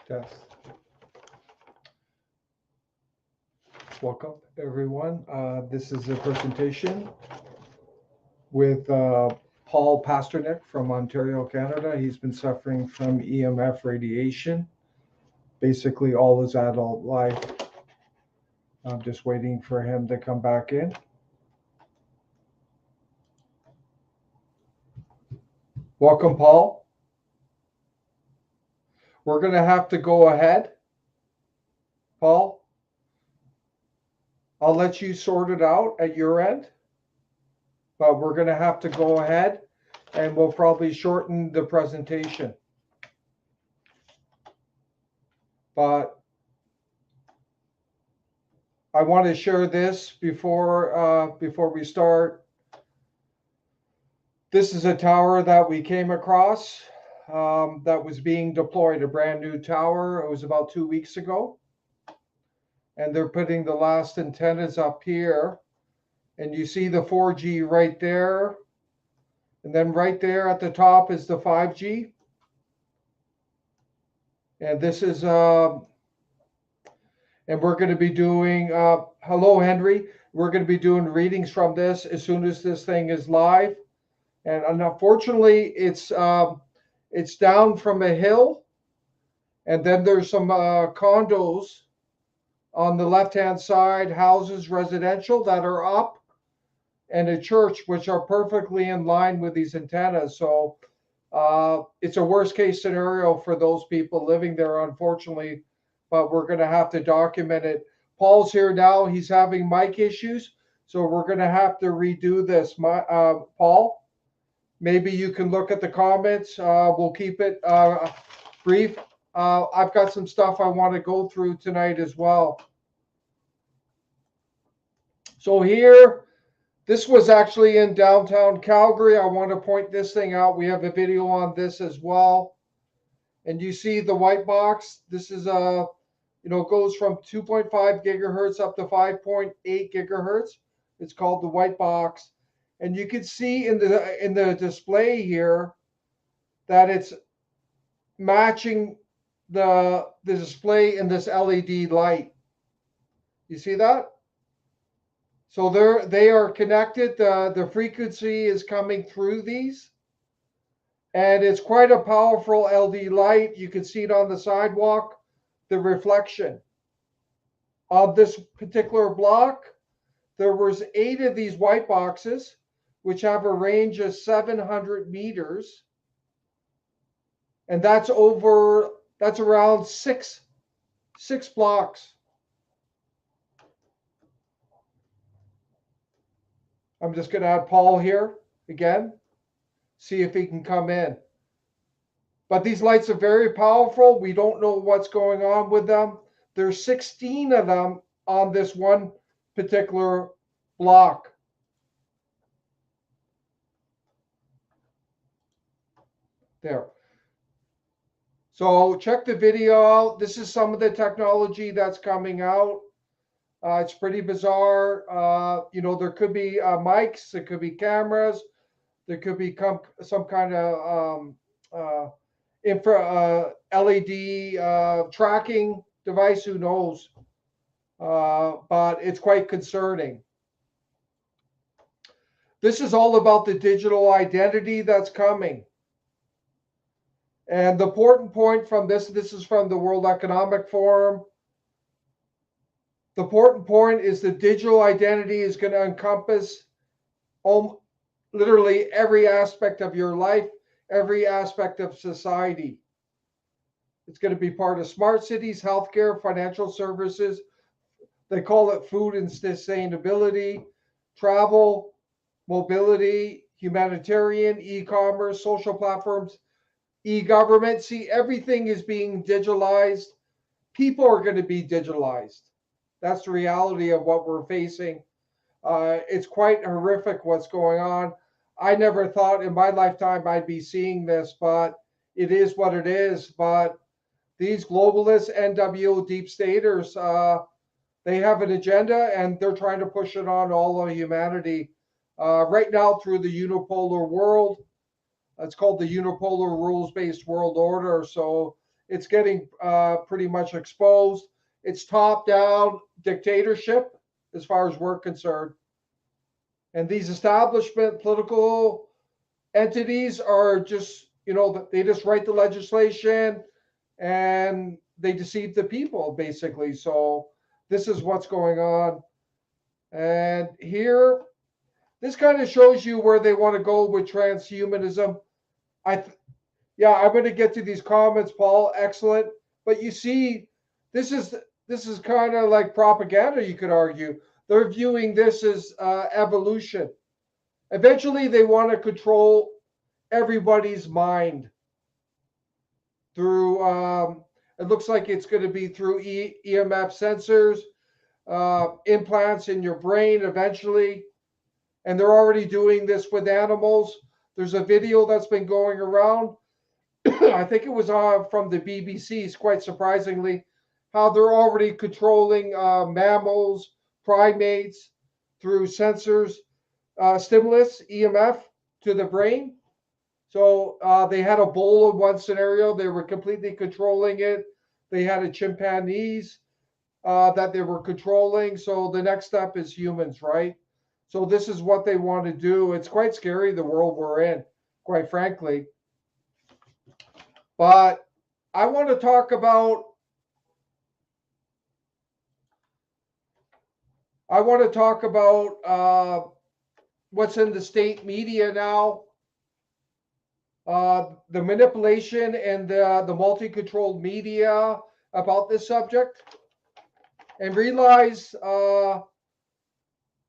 Test. Welcome, everyone. This is a presentation with Paul Pasternak from Ontario, Canada. He's been suffering from EMF radiation basically all his adult life. I'm just waiting for him to come back in. Welcome, Paul. We're going to have to go ahead. Paul, I'll let you sort it out at your end, but we're going to have to go ahead and we'll probably shorten the presentation. But I want to share this before we start. This is a tower that we came across that was being deployed, a brand new tower. It was about 2 weeks ago. And they're putting the last antennas up here. And you see the 4G right there. And then right there at the top is the 5G. And this is, and we're going to be doing, hello, Henry. We're going to be doing readings from this as soon as this thing is live. And unfortunately, it's down from a hill. And then there's some condos on the left-hand side, houses, residential, that are up, and a church, which are perfectly in line with these antennas. So it's a worst-case scenario for those people living there, unfortunately, but we're going to have to document it. Paul's here now. He's having mic issues, so we're going to have to redo this. Paul, maybe you can look at the comments. We'll keep it brief. I've got some stuff I want to go through tonight as well. So here, this was actually in downtown Calgary. I want to point this thing out. We have a video on this as well. And you see the white box. This is goes from 2.5 gigahertz up to 5.8 gigahertz. It's called the white box. And you can see in the display here that it's matching the display in this LED light. You see that? So they are connected. The frequency is coming through these. And it's quite a powerful LED light. You can see it on the sidewalk, the reflection. On this particular block, there was 8 of these white boxes, which have a range of 700 meters. And that's around six blocks. I'm just going to add Paul here again, see if he can come in. But these lights are very powerful. We don't know what's going on with them. There's 16 of them on this one particular block. There. So check the video out. This is some of the technology that's coming out. It's pretty bizarre. There could be mics, there could be cameras, there could be some kind of LED tracking device. Who knows? But it's quite concerning. This is all about the digital identity that's coming. And the important point from this is from the World Economic Forum. The important point is the digital identity is going to encompass literally every aspect of your life, every aspect of society. It's going to be part of smart cities, healthcare, financial services. They call it food and sustainability, travel, mobility, humanitarian, e-commerce, social platforms, e-government. See, everything is being digitalized. People are going to be digitalized. That's the reality of what we're facing. It's quite horrific what's going on. I never thought in my lifetime I'd be seeing this, but it is what it is. But these globalists, NWO deep staters, they have an agenda and they're trying to push it on all of humanity. Right now through the unipolar world, it's called the unipolar rules-based world order. So it's getting pretty much exposed. It's top-down dictatorship as far as we're concerned. And these establishment political entities are just, they just write the legislation and they deceive the people, basically. So this is what's going on. And here, this kind of shows you where they want to go with transhumanism. Yeah, I'm going to get to these comments, Paul. Excellent. But you see, this is kind of like propaganda, you could argue. They're viewing this as evolution. Eventually, they want to control everybody's mind through, it looks like it's going to be through EMF sensors, implants in your brain eventually. And they're already doing this with animals. There's a video that's been going around. I think it was from the BBC, quite surprisingly, how they're already controlling mammals, primates through sensors, stimulus, EMF to the brain. So they had a bull in one scenario. They were completely controlling it. They had a chimpanzees that they were controlling. So the next step is humans, right? So this is what they want to do. It's quite scary, the world we're in, quite frankly. But I want to talk about what's in the state media now, the manipulation and the multi-controlled media about this subject, and realize we're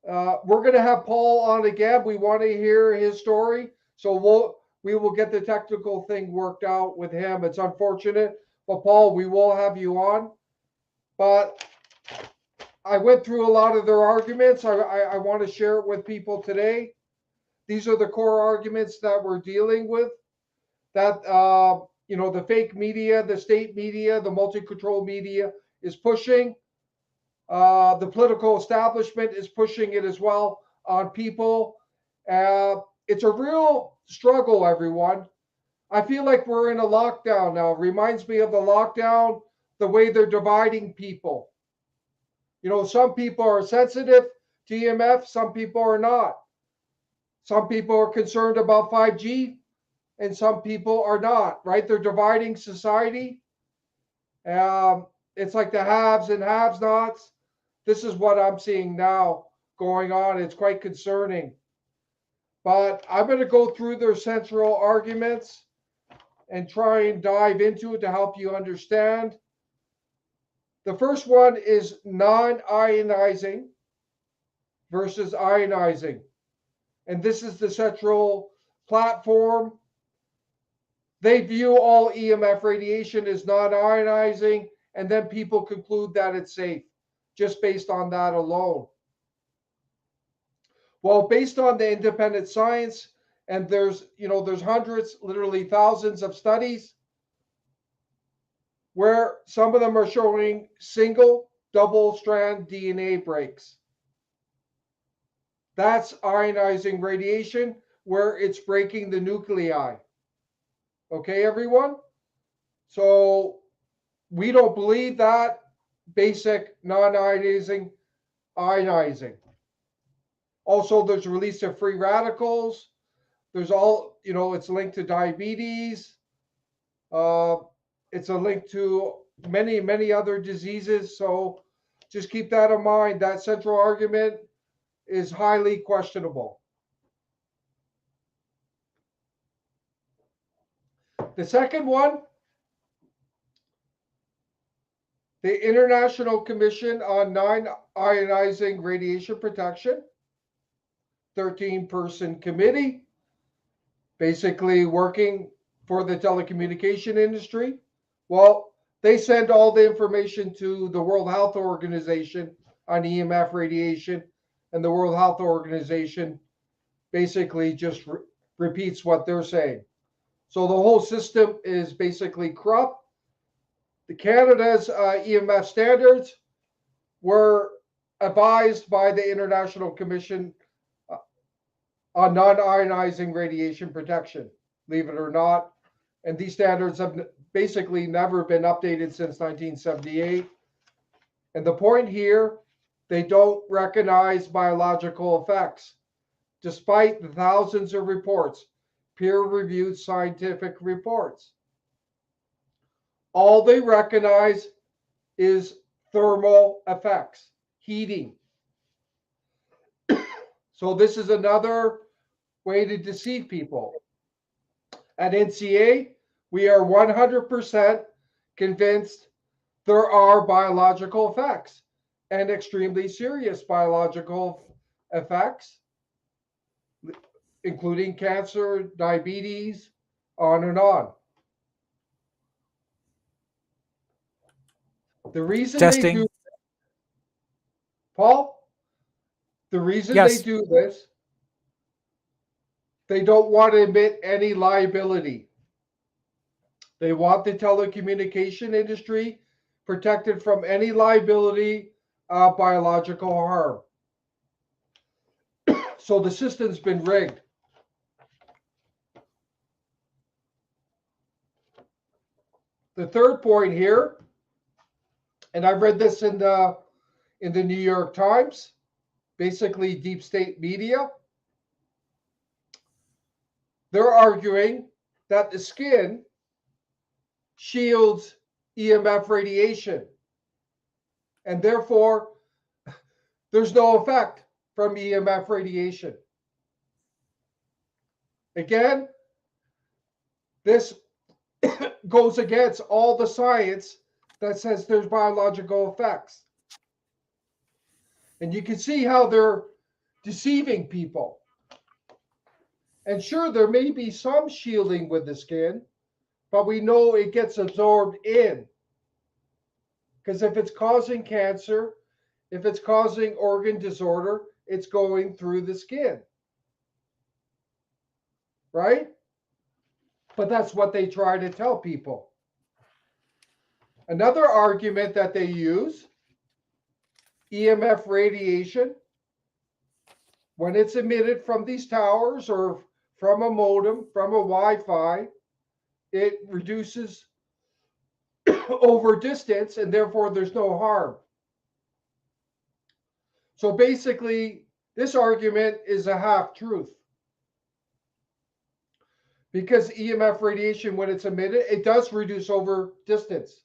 going to have Paul on again. We want to hear his story, so we will get the technical thing worked out with him. It's unfortunate, but Paul, we will have you on. But I went through a lot of their arguments. I want to share it with people today. These are the core arguments that we're dealing with. That the fake media, the state media, the multi-control media is pushing. The political establishment is pushing it as well on people. It's a real struggle, everyone. I feel like we're in a lockdown now. It reminds me of the lockdown, the way they're dividing people. Some people are sensitive to EMF, some people are not. Some people are concerned about 5G, and some people are not, right? They're dividing society. It's like the haves and have-nots. This is what I'm seeing now going on. It's quite concerning. But I'm going to go through their central arguments and try and dive into it to help you understand. The first one is non-ionizing versus ionizing. And this is the central platform. They view all EMF radiation as non-ionizing, and then people conclude that it's safe just based on that alone. Well, based on the independent science, and there's hundreds, literally thousands of studies where some of them are showing single, double-strand DNA breaks. That's ionizing radiation, where it's breaking the nuclei. Okay, everyone? So we don't believe that basic non-ionizing ionizing. Also, there's release of free radicals. There's it's linked to diabetes. It's a link to many, many other diseases. So just keep that in mind. That central argument is highly questionable. The second one, the International Commission on Non-Ionizing Radiation Protection, 13-person committee, basically working for the telecommunication industry. Well, they send all the information to the World Health Organization on EMF radiation, and the World Health Organization basically just repeats what they're saying. So the whole system is basically corrupt. The Canada's EMF standards were advised by the International Commission on Non-Ionizing Radiation Protection, believe it or not. And these standards have basically never been updated since 1978. And the point here, they don't recognize biological effects, despite the thousands of reports, peer-reviewed scientific reports. All they recognize is thermal effects, heating. So this is another way to deceive people. At NCA, we are 100% convinced there are biological effects and extremely serious biological effects, including cancer, diabetes, on and on. The reason Testing. they do, Paul, the reason Yes. they do this, they don't want to admit any liability. They want the telecommunication industry protected from any liability of biological harm. So the system's been rigged. The third point here, and I've read this in the New York Times, basically deep state media. They're arguing that the skin shields EMF radiation, and therefore there's no effect from EMF radiation. Again, this goes against all the science that says there's biological effects. And you can see how they're deceiving people. And sure, there may be some shielding with the skin, but we know it gets absorbed in. Because if it's causing cancer, if it's causing organ disorder, it's going through the skin. Right? But that's what they try to tell people. Another argument that they use, EMF radiation, when it's emitted from these towers or from a modem, from a Wi-Fi, it reduces over distance and therefore there's no harm. So basically, this argument is a half-truth. Because EMF radiation, when it's emitted, it does reduce over distance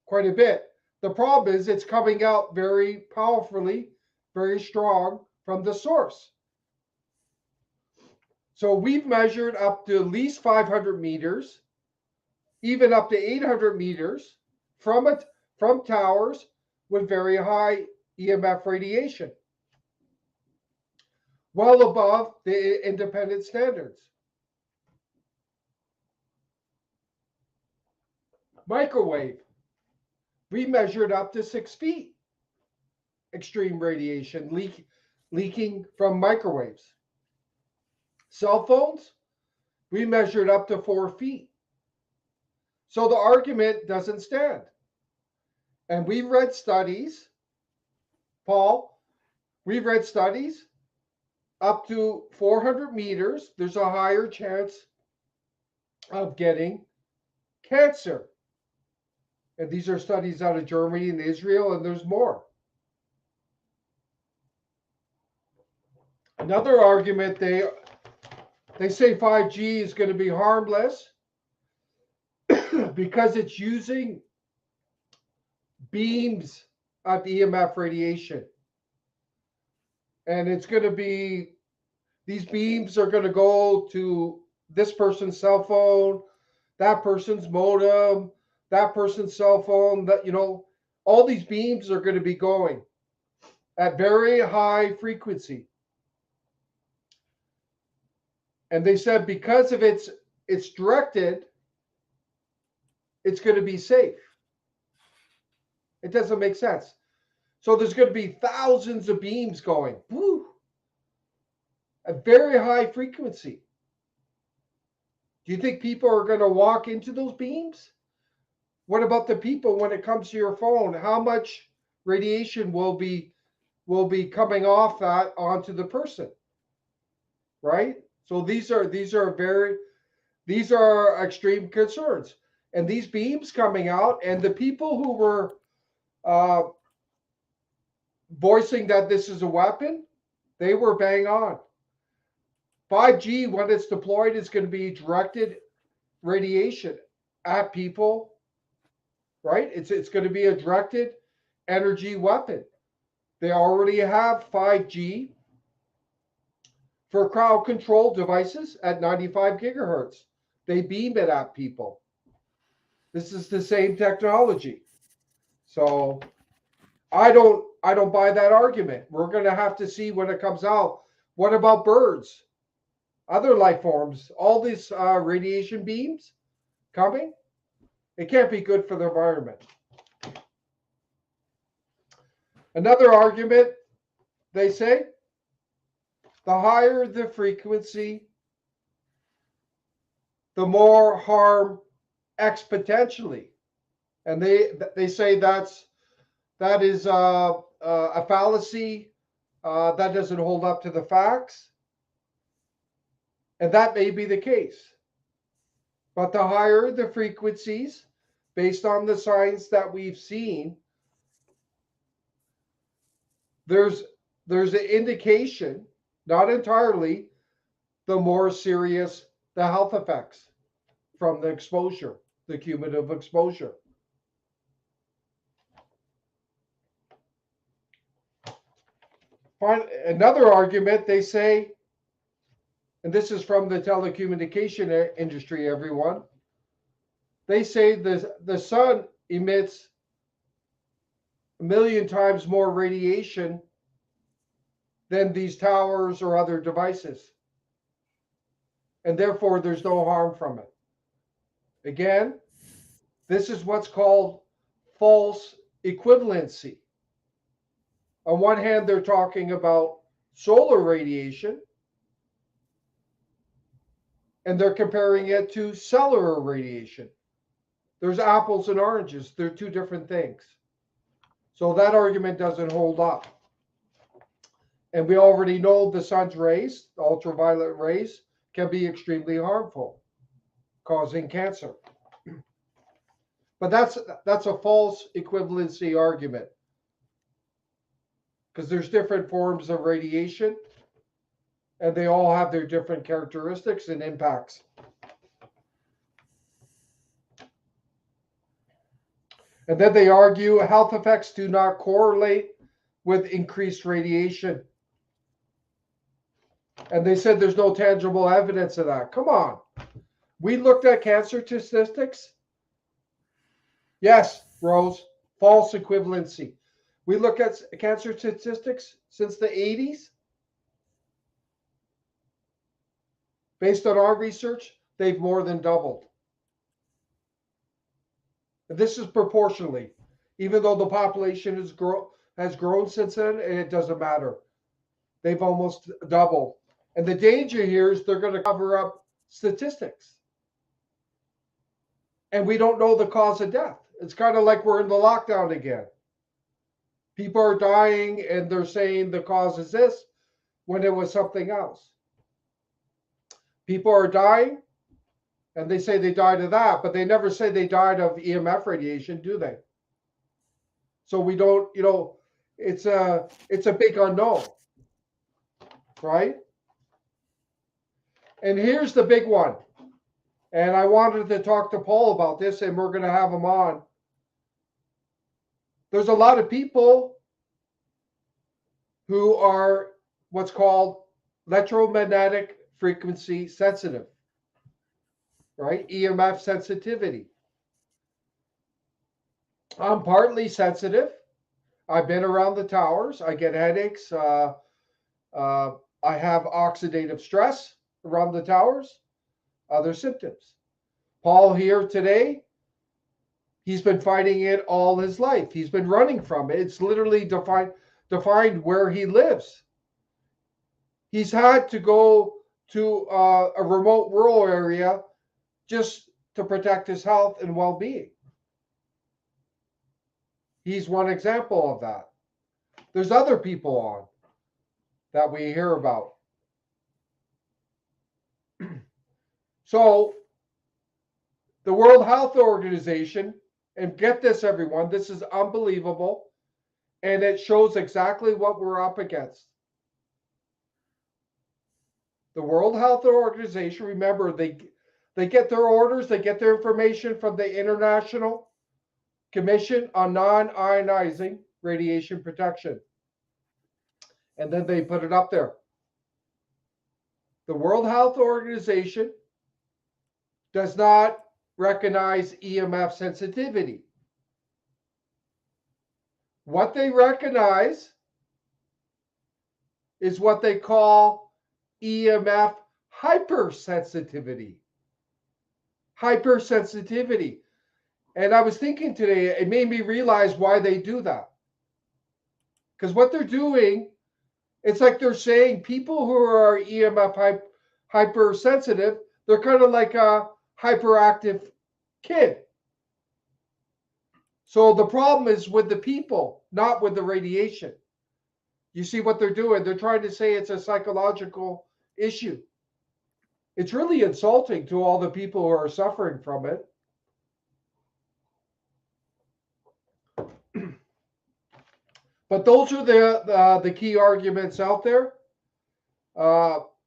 quite a bit. The problem is it's coming out very powerfully, very strong from the source. So we've measured up to at least 500 meters, even up to 800 meters from towers with very high EMF radiation, well above the independent standards. Microwave, we measured up to 6 feet extreme radiation leaking from microwaves. Cell phones, we measured up to 4 feet. So the argument doesn't stand. And we've read studies, Paul, we've read studies up to 400 meters, there's a higher chance of getting cancer. And these are studies out of Germany and Israel, and there's more. Another argument, they say 5G is going to be harmless because it's using beams of EMF radiation. And it's going to be, these beams are going to go to this person's cell phone, that person's modem, that person's cell phone, that, all these beams are going to be going at very high frequency. And they said because of it's directed, it's going to be safe. It doesn't make sense. So there's going to be thousands of beams going, woo, at very high frequency. Do you think people are going to walk into those beams? What about the people when it comes to your phone? How much radiation will be coming off that onto the person? Right? So these are very, These are extreme concerns. And these beams coming out, and the people who were uh, voicing that this is a weapon, they were bang on. 5G, when it's deployed, is going to be directed radiation at people, right? It's going to be a directed energy weapon. They already have 5G for crowd control devices at 95 gigahertz. They beam it at people. This is the same technology. So I don't buy that argument. We're going to have to see when it comes out. What about birds? Other life forms, all these radiation beams coming, it can't be good for the environment. Another argument, they say, the higher the frequency, the more harm exponentially. And they say that is a fallacy that doesn't hold up to the facts. And that may be the case. But the higher the frequencies, based on the science that we've seen, there's an indication, not entirely, the more serious the health effects from the exposure, the cumulative exposure. Another argument, they say, and this is from the telecommunication industry, everyone, they say the sun emits 1,000,000 times more radiation than these towers or other devices. And therefore, there's no harm from it. Again, this is what's called false equivalency. On one hand, they're talking about solar radiation, and they're comparing it to cellular radiation. There's apples and oranges. They're two different things. So that argument doesn't hold up. And we already know the sun's rays, the ultraviolet rays, can be extremely harmful, causing cancer. But that's a false equivalency argument, because there's different forms of radiation, and they all have their different characteristics and impacts. And then they argue health effects do not correlate with increased radiation. And they said there's no tangible evidence of that. Come on. We looked at cancer statistics. Yes, Rose, false equivalency. We look at cancer statistics since the 80s. Based on our research, they've more than doubled. And this is proportionally. Even though the population has grown since then, and it doesn't matter. They've almost doubled. And the danger here is they're going to cover up statistics. And we don't know the cause of death. It's kind of like we're in the lockdown again. People are dying and they're saying the cause is this when it was something else. People are dying and they say they died of that, but they never say they died of EMF radiation, do they? So we don't, it's a big unknown, right? And here's the big one. And I wanted to talk to Paul about this, and we're going to have him on. There's a lot of people who are what's called electromagnetic frequency sensitive, right? EMF sensitivity. I'm partly sensitive. I've been around the towers. I get headaches. I have oxidative stress around the towers. Other symptoms. Paul here today, he's been fighting it all his life. He's been running from it. It's literally defined where he lives. He's had to go to a remote rural area just to protect his health and well-being. He's one example of that. There's other people on that we hear about. So The World Health Organization, and get this, everyone, this is unbelievable, and it shows exactly what we're up against. The World Health Organization, remember, they get their orders, they get their information from the International Commission on Non-Ionizing Radiation Protection. And then they put it up there. The World Health Organization does not recognize EMF sensitivity. What they recognize is what they call EMF hypersensitivity. Hypersensitivity. And I was thinking today, it made me realize why they do that. Because what they're doing, it's like they're saying people who are EMF hypersensitive, they're kind of like a hyperactive kid. So the problem is with the people, not with the radiation. You see what they're doing? They're trying to say it's a psychological issue. It's really insulting to all the people who are suffering from it. But those are the key arguments out there.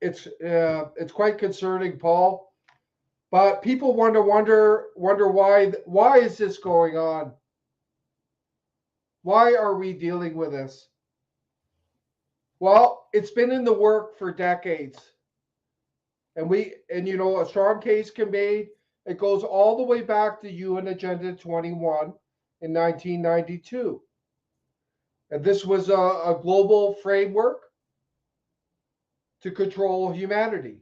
It's quite concerning, Paul. But people wonder why is this going on? Why are we dealing with this? Well, it's been in the work for decades. And a strong case can be made. It goes all the way back to UN Agenda 21 in 1992. And this was a global framework to control humanity.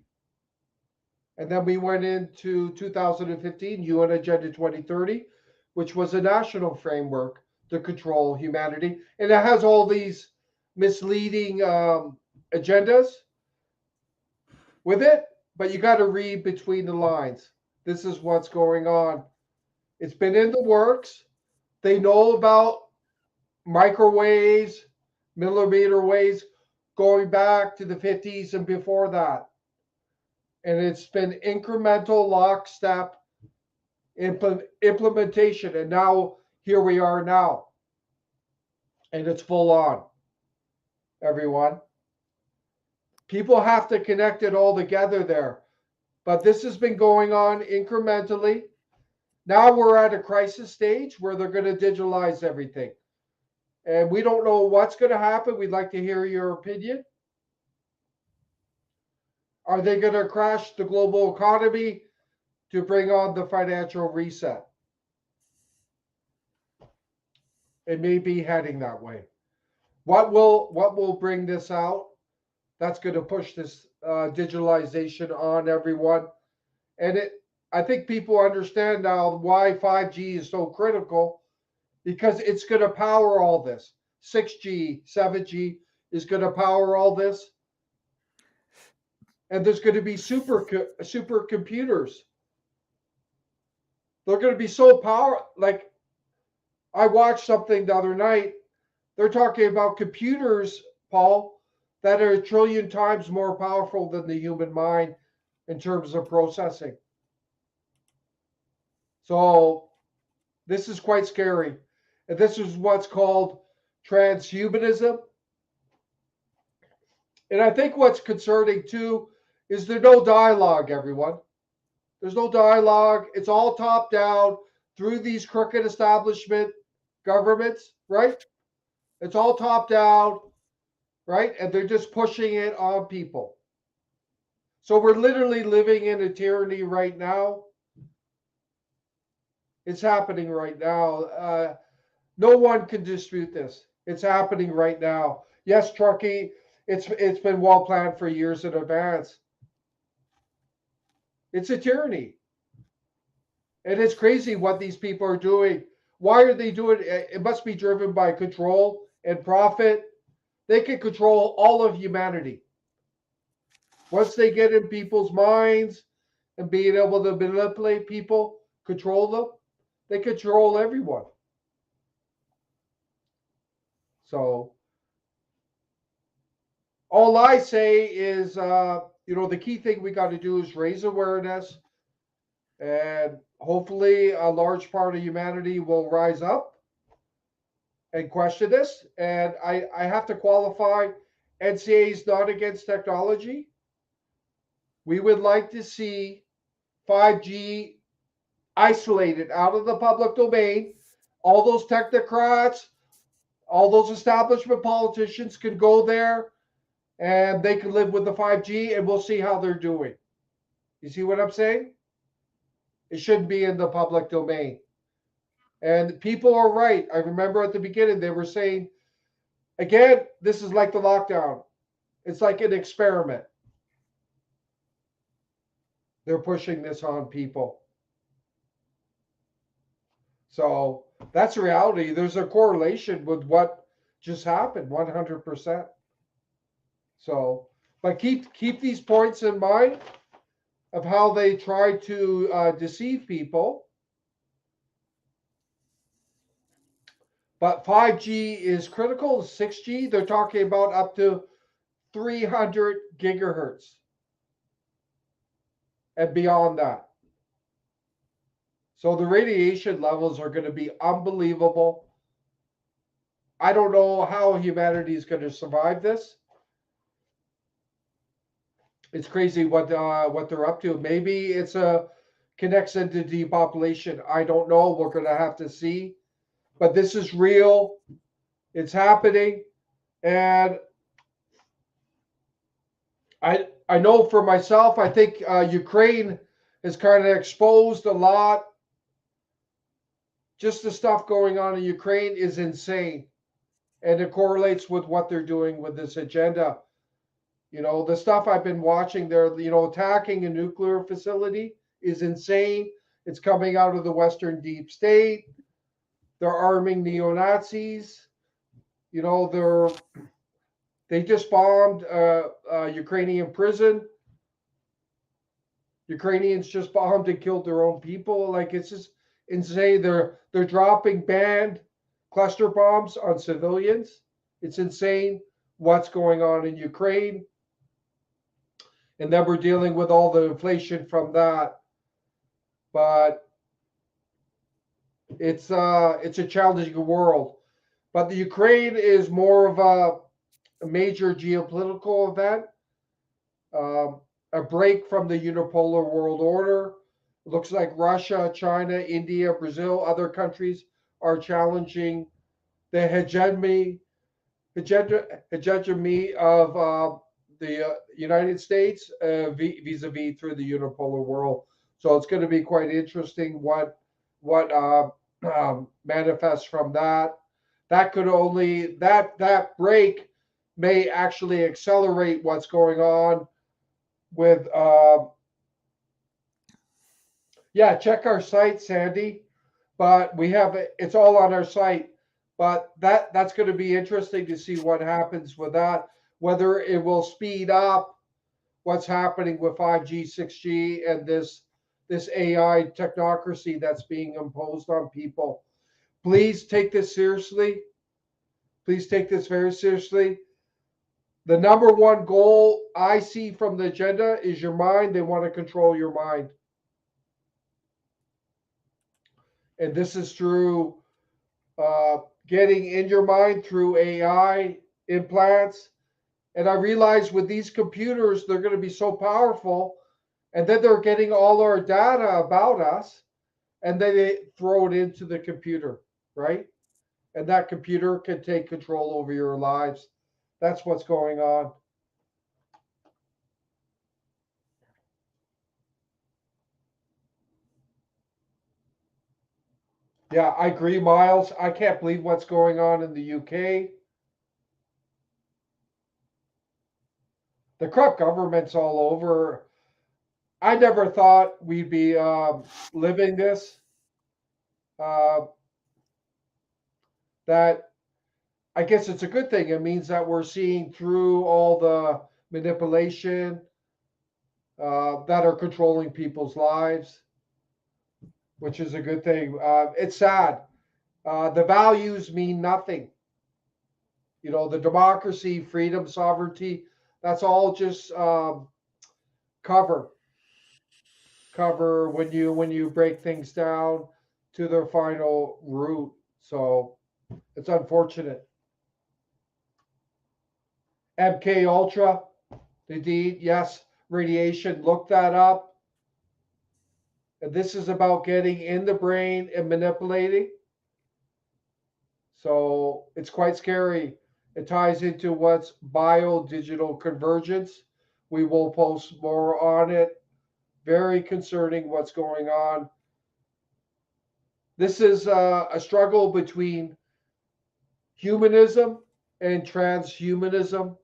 And then we went into 2015, UN Agenda 2030, which was a national framework to control humanity. And it has all these misleading agendas with it, but you got to read between the lines. This is what's going on. It's been in the works. They know about microwaves, millimeter waves, going back to the 50s and before that. And it's been incremental lockstep implementation. And now, here we are now. And it's full on, everyone. People have to connect it all together there. But this has been going on incrementally. Now we're at a crisis stage where they're going to digitalize everything. And we don't know what's going to happen. We'd like to hear your opinion. Are they going to crash the global economy to bring on the financial reset? It may be heading that way. What will bring this out? That's going to push this digitalization on everyone. And I think people understand now why 5G is so critical, because it's going to power all this. 6G, 7G is going to power all this. And there's going to be supercomputers. They're going to be so powerful. Like, I watched something the other night. They're talking about computers, Paul, that are 1 trillion times more powerful than the human mind in terms of processing. So this is quite scary. And this is what's called transhumanism. And I think what's concerning too is there's no dialogue, everyone. There's no dialogue. It's all top down through these crooked establishment governments, right? It's all top down, right? And they're just pushing it on people. So we're literally living in a tyranny right now. It's happening right now. No one can dispute this. It's happening right now. Yes, Truckee, it's been well planned for years in advance. It's a tyranny. And it's crazy what these people are doing. Why are they doing it? It must be driven by control and profit. They can control all of humanity. Once they get in people's minds and being able to manipulate people, control them, they control everyone. So all I say is, the key thing we got to do is raise awareness, And hopefully, a large part of humanity will rise up and question this. And I have to qualify, NCA is not against technology. We would like to see 5G isolated out of the public domain. All those technocrats, all those establishment politicians can go there and they can live with the 5G and we'll see how they're doing. You see what I'm saying? It shouldn't be in the public domain. And people are right. I remember at the beginning they were saying, again, this is like the lockdown. It's like an experiment. They're pushing this on people. So that's reality. There's a correlation with what just happened, 100%. So, but keep these points in mind of how they try to deceive people. But 5G is critical. 6G, they're talking about up to 300 gigahertz and beyond that. So the radiation levels are going to be unbelievable. I don't know how humanity is going to survive this. It's crazy what they're up to. Maybe it's a connects into depopulation. I don't know. We're going to have to see. But this is real. It's happening, and I know for myself. I think Ukraine has kind of exposed a lot. Just the stuff going on in Ukraine is insane, and it correlates with what they're doing with this agenda. You know, the stuff I've been watching there, you know, attacking a nuclear facility is insane. It's coming out of the Western deep state. They're arming neo-Nazis. You know, they just bombed a Ukrainian prison. Ukrainians just bombed and killed their own people. Like it's just insane. They're dropping banned cluster bombs on civilians. It's insane what's going on in Ukraine. And then we're dealing with all the inflation from that. But it's a challenging world. But the Ukraine is more of a major geopolitical event, a break from the unipolar world order. It looks like Russia, China, India, Brazil, other countries are challenging the hegemony of the United States vis-a-vis through the unipolar world. So it's going to be quite interesting what manifests from that. That could only that break may actually accelerate what's going on with yeah, check our site, Sandy. But we have it's all on our site. But that's going to be interesting to see what happens with that. Whether it will speed up what's happening with 5G, 6G, and this AI technocracy that's being imposed on people. Please take this seriously. Please take this very seriously. The number one goal I see from the agenda is your mind. They want to control your mind. And this is through getting in your mind through AI implants. And I realize with these computers, they're going to be so powerful. And then they're getting all our data about us. And then they throw it into the computer, right? And that computer can take control over your lives. That's what's going on. Yeah, I agree, Miles. I can't believe what's going on in the UK. The corrupt government's all over. I never thought we'd be living this. Uh, that I guess it's a good thing. It means that we're seeing through all the manipulation that are controlling people's lives, which is a good thing. It's sad. The values mean nothing. You know, the democracy, freedom, sovereignty, that's all just cover. cover when you break things down to their final root. So it's unfortunate. MK Ultra, indeed, yes, radiation. Look that up. And this is about getting in the brain and manipulating. So it's quite scary. It ties into what's bio digital convergence. We will post more on it. Very concerning what's going on. This is a struggle between humanism and transhumanism.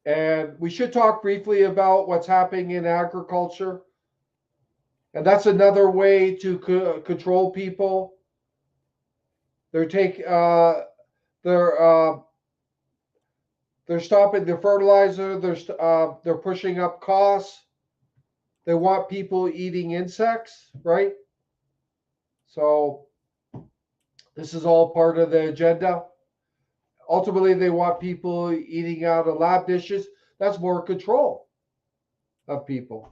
And we should talk briefly about what's happening in agriculture. And that's another way to control people. They're take they're they're stopping the fertilizer. They're pushing up costs. They want people eating insects, right? So this is all part of the agenda. Ultimately, they want people eating out of lab dishes. That's more control of people.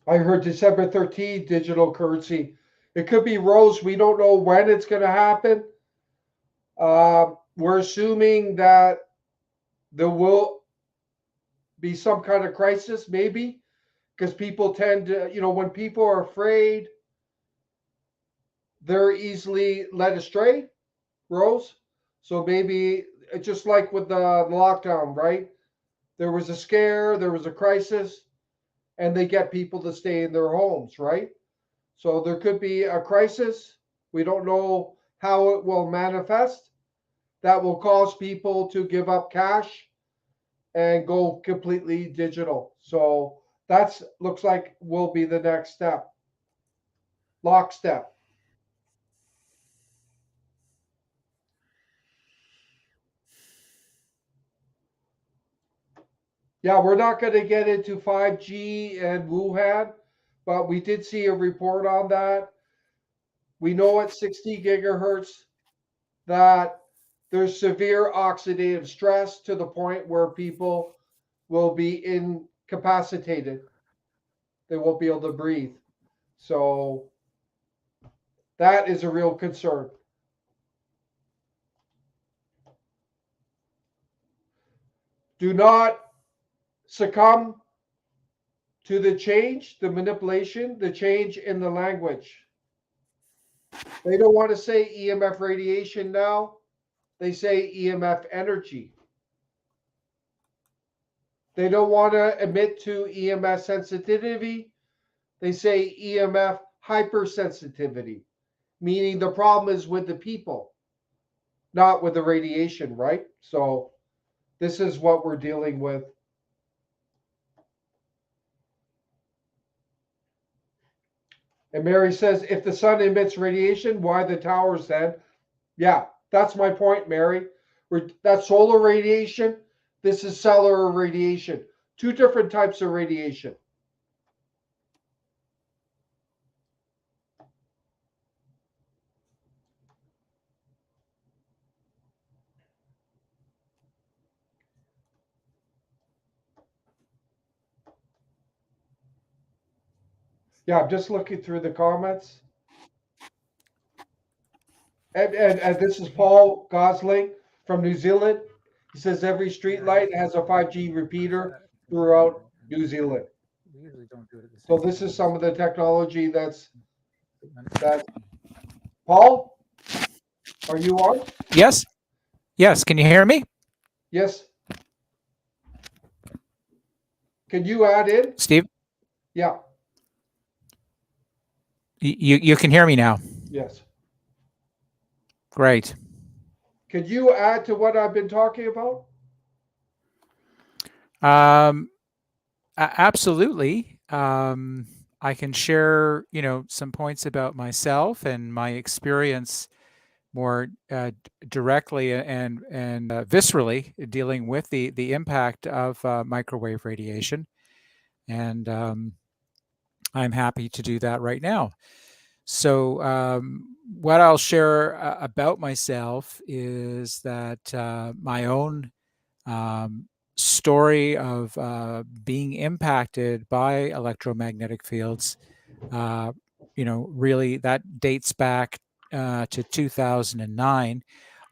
I heard December 13th, digital currency. It could be Rose. We don't know when it's going to happen. We're assuming that there will be some kind of crisis, maybe, because people tend to, when people are afraid, they're easily led astray, Rose. So maybe just like with the lockdown, right? There was a scare, there was a crisis, and they get people to stay in their homes, right? So there could be a crisis. We don't know how it will manifest. That will cause people to give up cash and go completely digital. So that's looks like will be the next step. Lockstep. Yeah, we're not going to get into 5G and Wuhan, but we did see a report on that. We know at 60 gigahertz that there's severe oxidative stress to the point where people will be incapacitated. They won't be able to breathe. So that is a real concern. Do not succumb to the change, the manipulation, the change in the language. They don't want to say EMF radiation now. They say EMF energy. They don't want to admit to EMF sensitivity. They say EMF hypersensitivity, meaning the problem is with the people, not with the radiation, right? So this is what we're dealing with. And Mary says, if the sun emits radiation, why the towers then? Yeah, that's my point, Mary. That's solar radiation. This is cellular radiation. Two different types of radiation. Yeah, I'm just looking through the comments. And this is Paul Gosling from New Zealand. He says every street light has a 5G repeater throughout New Zealand. We usually don't do it at the So same this time. is some of the technology that's that. Paul, are you on? Yes. Yes. Can you hear me, Yes. Can you add in? Steve? Yeah. You can hear me now. Yes. Great. Could you add to what I've been talking about? Absolutely. I can share, some points about myself and my experience more directly and viscerally dealing with the impact of microwave radiation. And I'm happy to do that right now. So, what I'll share about myself is that my own story of being impacted by electromagnetic fields, really that dates back to 2009.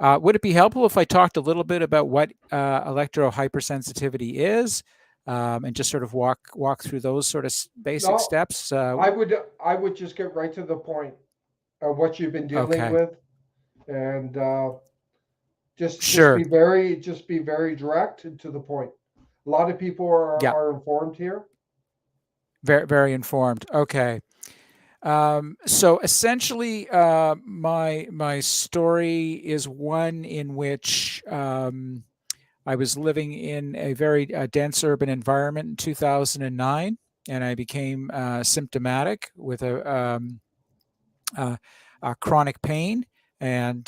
Would it be helpful if I talked a little bit about what electro-hypersensitivity is, and just sort of walk through those sort of basic No, steps? I would just get right to the point of what you've been dealing Okay, with, and sure. just be very direct and to the point. A lot of people Yeah, are informed here. very very informed. Okay. So essentially, my story is one in which I was living in a very dense urban environment in 2009, and I became symptomatic with a chronic pain and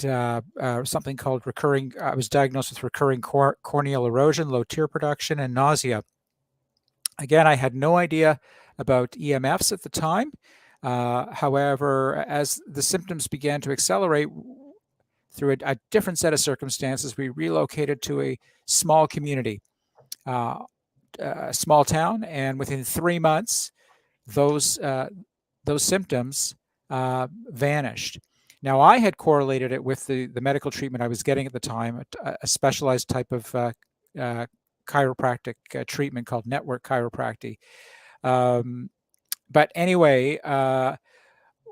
something called recurring. I was diagnosed with recurring corneal erosion, low tear production, and nausea. Again, I had no idea about EMFs at the time. However, as the symptoms began to accelerate through a different set of circumstances, we relocated to a small community, a small town, and within 3 months, those symptoms vanished. Now, I had correlated it with the medical treatment I was getting at the time, a specialized type of chiropractic treatment called network chiropractic. But anyway,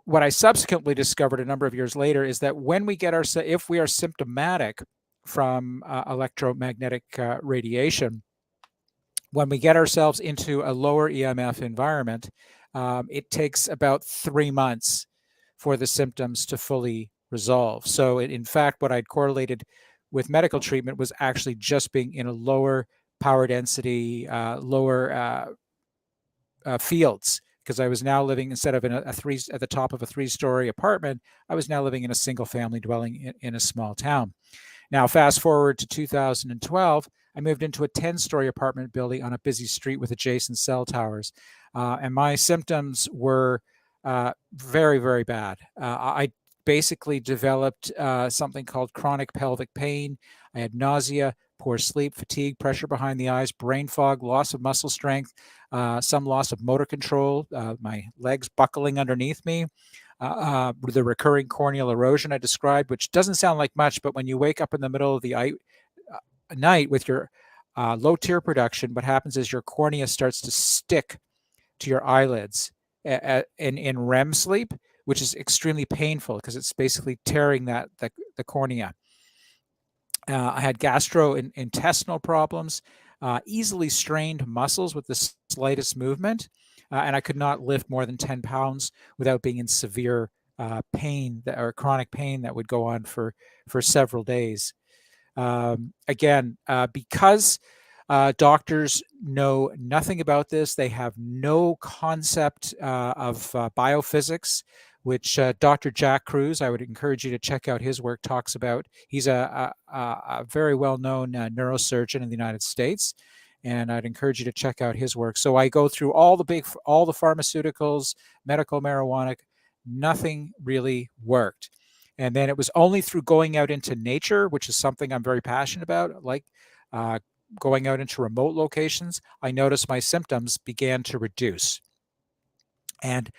what I subsequently discovered a number of years later is that when we get if we are symptomatic from electromagnetic radiation, when we get ourselves into a lower EMF environment, it takes about 3 months for the symptoms to fully resolve. So, in fact, what I'd correlated with medical treatment was actually just being in a lower power density, lower fields, because I was now living, instead of in a three at the top of a 3-story apartment, I was now living in a single family dwelling in a small town. Now, fast forward to 2012, I moved into a 10-story apartment building on a busy street with adjacent cell towers. And my symptoms were very, very bad. I basically developed something called chronic pelvic pain. I had nausea, poor sleep, fatigue, pressure behind the eyes, brain fog, loss of muscle strength, some loss of motor control, my legs buckling underneath me. The recurring corneal erosion I described, which doesn't sound like much, but when you wake up in the middle of the night with your low tear production, what happens is your cornea starts to stick to your eyelids in REM sleep, which is extremely painful because it's basically tearing the cornea. I had gastrointestinal problems, easily strained muscles with the slightest movement, and I could not lift more than 10 pounds without being in severe pain or chronic pain that would go on for several days. Again, because doctors know nothing about this, they have no concept of biophysics, which Dr. Jack Cruz, I would encourage you to check out his work, talks about. He's a very well-known neurosurgeon in the United States, and I'd encourage you to check out his work. So I go through all the pharmaceuticals, medical marijuana, nothing really worked. And then it was only through going out into nature, which is something I'm very passionate about, like going out into remote locations, I noticed my symptoms began to reduce. And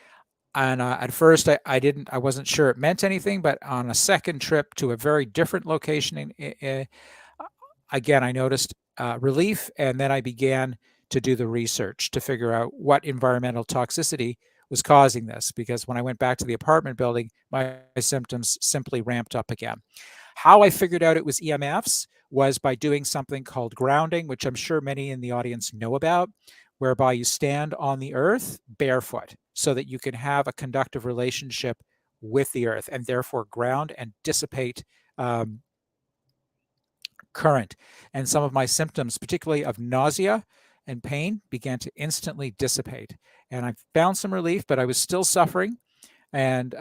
at first, I wasn't sure it meant anything, but on a second trip to a very different location, again, I noticed relief, and then I began to do the research to figure out what environmental toxicity was causing this, because when I went back to the apartment building, my symptoms simply ramped up again. How I figured out it was EMFs was by doing something called grounding, which I'm sure many in the audience know about, whereby you stand on the earth barefoot so that you can have a conductive relationship with the earth and therefore ground and dissipate current. And some of my symptoms, particularly of nausea and pain, began to instantly dissipate. And I found some relief, but I was still suffering. And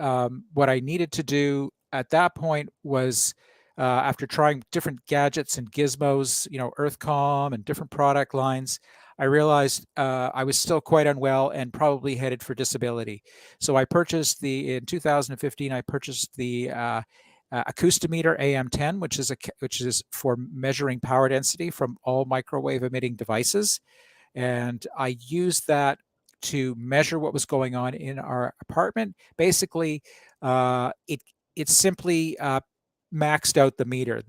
what I needed to do at that point was, after trying different gadgets and gizmos, EarthCom and different product lines, I realized I was still quite unwell and probably headed for disability. So I purchased in 2015, I purchased the acoustimeter AM10, which is for measuring power density from all microwave emitting devices. And I used that to measure what was going on in our apartment. Basically, it simply maxed out the meter.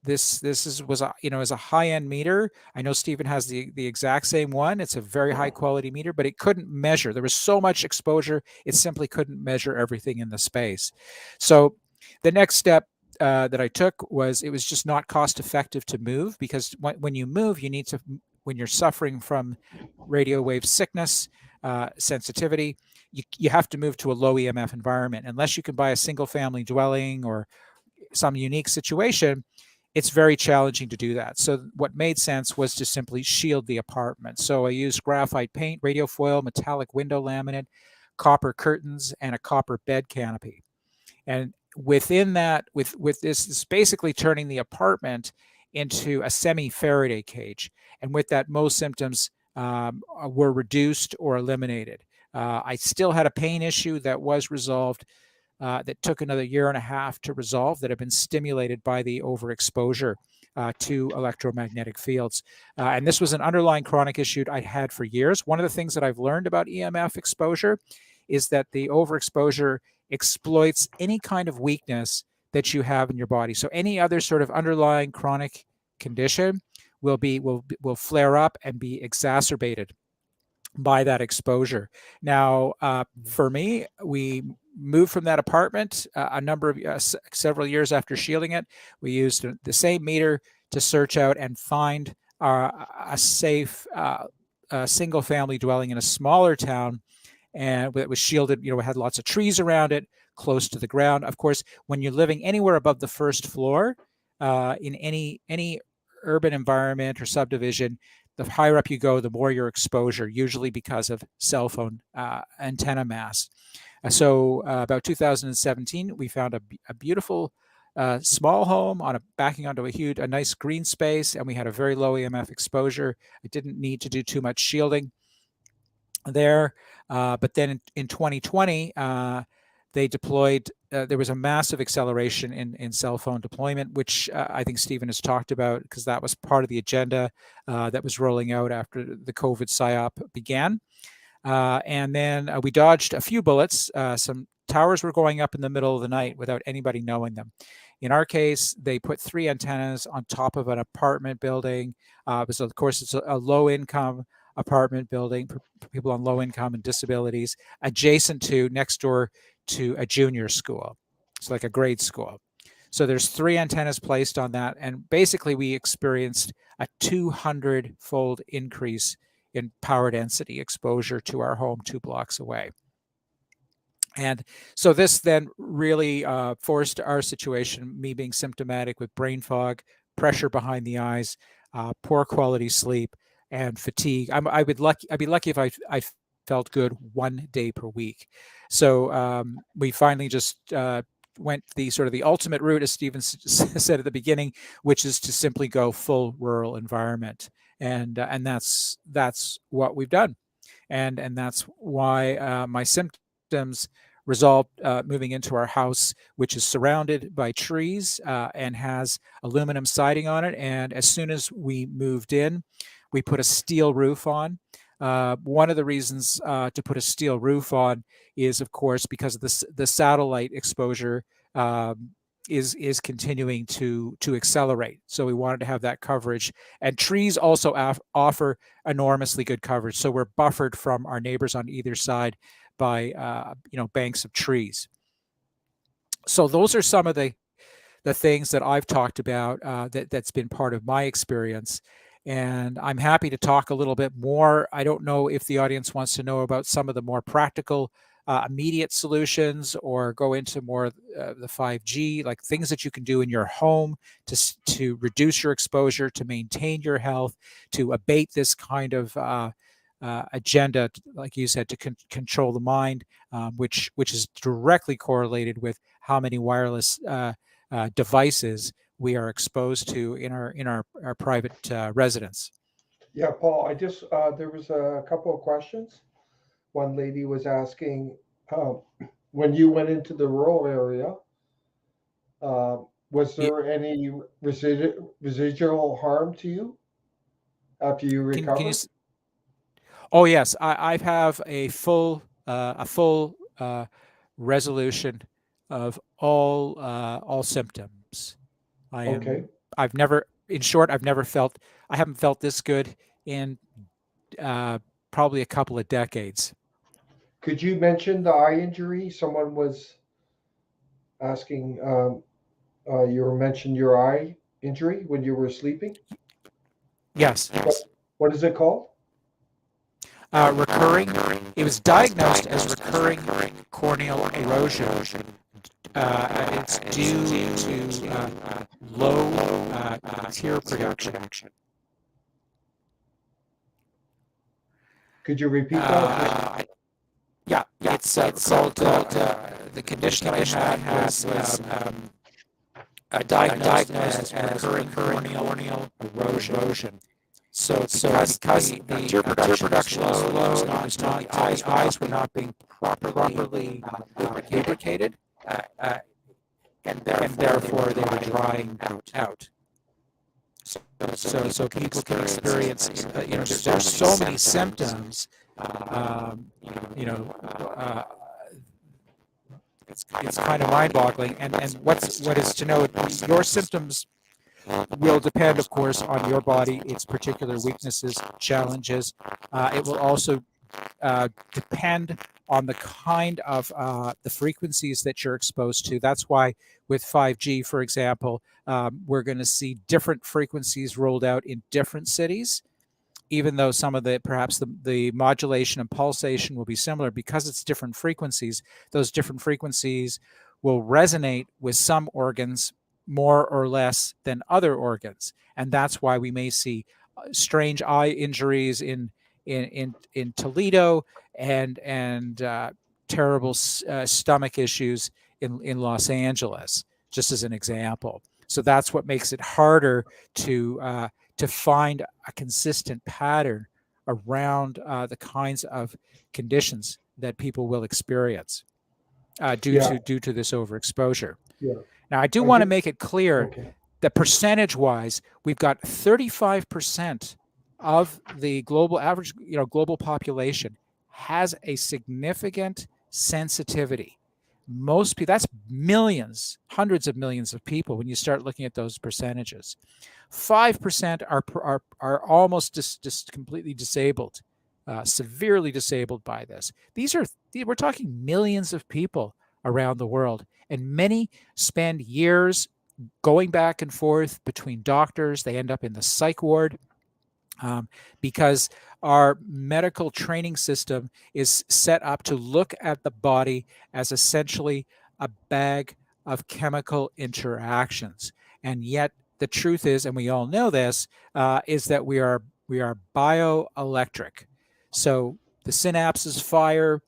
Was is a high end meter. I know Stephen has the exact same one. It's a very high quality meter, but it couldn't measure. There was so much exposure, it simply couldn't measure everything in the space. So the next step that I took was, it was just not cost effective to move, because when you move, you need to, when you're suffering from radio wave sickness, sensitivity, you have to move to a low EMF environment. Unless you can buy a single family dwelling or some unique situation, it's very challenging to do that. So what made sense was to simply shield the apartment. So I used graphite paint, radio foil, metallic window laminate, copper curtains, and a copper bed canopy. And within that, with this basically turning the apartment into a semi-Faraday cage. And with that, most symptoms were reduced or eliminated. I still had a pain issue that was resolved, that took another 1.5 years to resolve, that have been stimulated by the overexposure to electromagnetic fields. And this was an underlying chronic issue I had for years. One of the things that I've learned about EMF exposure is that the overexposure exploits any kind of weakness that you have in your body. So any other sort of underlying chronic condition will flare up and be exacerbated by that exposure. Now, for me, we moved from that apartment several years after shielding it. We used the same meter to search out and find a safe single family dwelling in a smaller town, and it was shielded. It had lots of trees around it, close to the ground. Of course, when you're living anywhere above the first floor, in any urban environment or subdivision, the higher up you go, the more your exposure, usually because of cell phone antenna mass. So about 2017, we found a beautiful small home backing onto a nice green space, and we had a very low EMF exposure. I didn't need to do too much shielding there. But then in 2020, they deployed, there was a massive acceleration in cell phone deployment, which I think Stephen has talked about, because that was part of the agenda that was rolling out after the COVID PSYOP began. And then we dodged a few bullets. Some towers were going up in the middle of the night without anybody knowing them. In our case, they put 3 antennas on top of an apartment building. Of course, it's a low-income apartment building for people on low income and disabilities, next door to a junior school. It's like a grade school. So there's 3 antennas placed on that. And basically we experienced a 200-fold increase in power density exposure to our home 2 blocks away. And so this then really forced our situation, me being symptomatic with brain fog, pressure behind the eyes, poor quality sleep, and fatigue. I'd be lucky if I felt good 1 day per week. So we finally just went the ultimate route, as Stephen said at the beginning, which is to simply go full rural environment, and that's what we've done, and that's why my symptoms resolved moving into our house, which is surrounded by trees and has aluminum siding on it. And as soon as we moved in, we put a steel roof on. One of the reasons to put a steel roof on is, of course, because of the satellite exposure is continuing to accelerate. So we wanted to have that coverage. And trees also offer enormously good coverage. So we're buffered from our neighbors on either side by banks of trees. So those are some of the things that I've talked about that's been part of my experience. And I'm happy to talk a little bit more. I don't know if the audience wants to know about some of the more practical, immediate solutions, or go into more the 5G, like things that you can do in your home to reduce your exposure, to maintain your health, to abate this kind of agenda, like you said, to control the mind, which is directly correlated with how many wireless devices we are exposed to in our private residence. Yeah, Paul, I just, there was a couple of questions. One lady was asking, um, when you went into the rural area, uh, was Y- there any residual harm to you after you Can you? recovered? Oh yes, I have a full resolution of all symptoms. I Okay. am. I've never, in short, I've never felt. I haven't felt this good in uh, probably a couple of decades. Could you mention the eye injury? Someone was asking, you were mentioned your eye injury when you were sleeping. Yes, What, what is it called? recurring. It was diagnosed as recurring corneal erosion. It's due to low tear production. Could you repeat that? Just Uh, yeah, it's called the condition that I had was diagnosed as recurring corneal erosion. So because the tear production was low, it was not, the eyes were not being properly lubricated, uh, and therefore they were drying out. So people can experience, there's so many symptoms, um, you know, uh, it's kind of mind-boggling. And what is to know, your symptoms will depend, of course, on your body, its particular weaknesses, challenges. It will also depend on the kind of the frequencies that you're exposed to. That's why with 5G, for example, we're going to see different frequencies rolled out in different cities, even though some of the perhaps the modulation and pulsation will be similar. Because it's different frequencies, those different frequencies will resonate with some organs more or less than other organs. And that's why we may see strange eye injuries in Toledo, and terrible stomach issues in Los Angeles, just as an example. So that's what makes it harder to find a consistent pattern around the kinds of conditions that people will experience yeah, due to this overexposure. yeah. Now, I do I want to did. make it clear Okay. that percentage-wise, we've got 35% of the global average, global population has a significant sensitivity. Most people, that's millions, hundreds of millions of people when you start looking at those percentages. 5% are almost just completely disabled, severely disabled by this. We're talking millions of people around the world, and many spend years going back and forth between doctors. They end up in the psych ward, because our medical training system is set up to look at the body as essentially a bag of chemical interactions. And yet, the truth is, and we all know this, is that we are bioelectric. So the synapses fire;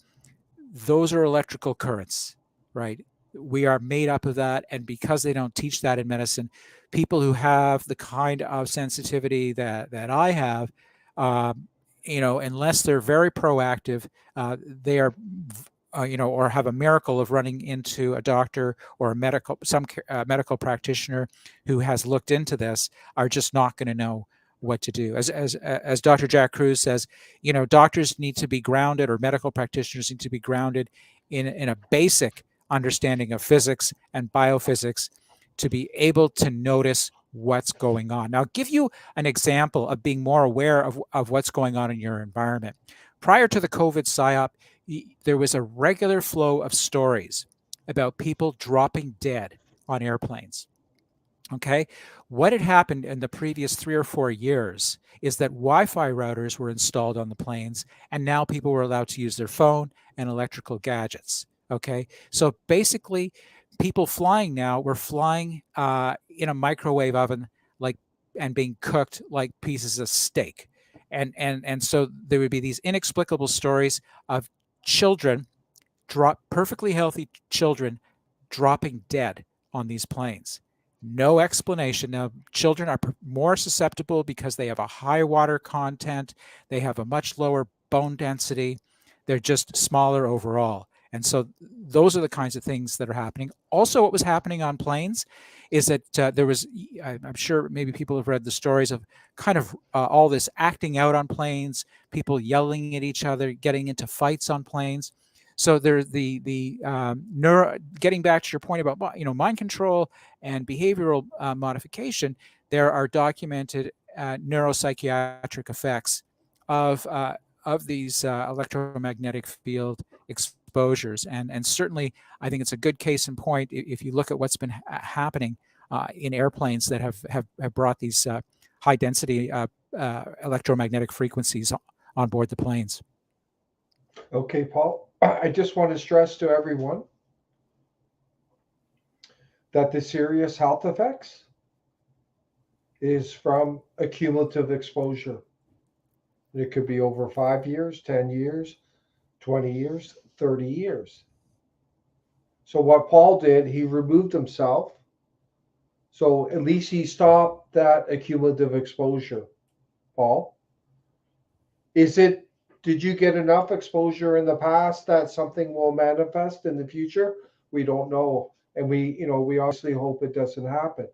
those are electrical currents, right? We are made up of that. And because they don't teach that in medicine, people who have the kind of sensitivity that I have, unless they're very proactive, they are, or have a miracle of running into a doctor or some medical practitioner who has looked into this, are just not going to know what to do. As Dr. Jack Cruz says, doctors need to be grounded, or medical practitioners need to be grounded in a basic understanding of physics and biophysics to be able to notice what's going on. Now, I'll give you an example of being more aware of what's going on in your environment. Prior to the COVID psyop, there was a regular flow of stories about people dropping dead on airplanes. Okay. What had happened in the previous 3 or 4 years is that Wi-Fi routers were installed on the planes, and now people were allowed to use their phone and electrical gadgets. Okay. So basically, people flying now were flying in a microwave oven, like, and being cooked like pieces of steak. And so there would be these inexplicable stories of children, perfectly healthy children, dropping dead on these planes. No explanation. Now, children are more susceptible because they have a high water content, they have a much lower bone density, they're just smaller overall. And so those are the kinds of things that are happening. Also, what was happening on planes is that there was, I'm sure maybe people have read the stories of kind of all this acting out on planes, people yelling at each other, getting into fights on planes. So there's the getting back to your point about mind control and behavioral modification. There are documented neuropsychiatric effects of these electromagnetic field exposures, and certainly I think it's a good case in point if you look at what's been happening in airplanes that have brought these high density electromagnetic frequencies on board the planes. Okay, Paul, I just want to stress to everyone that the serious health effects is from a cumulative exposure. It could be over 5 years, 10 years, 20 years, 30 years. So what Paul did, he removed himself. So at least he stopped that accumulative exposure. Paul, did you get enough exposure in the past that something will manifest in the future? We don't know. And we obviously hope it doesn't happen.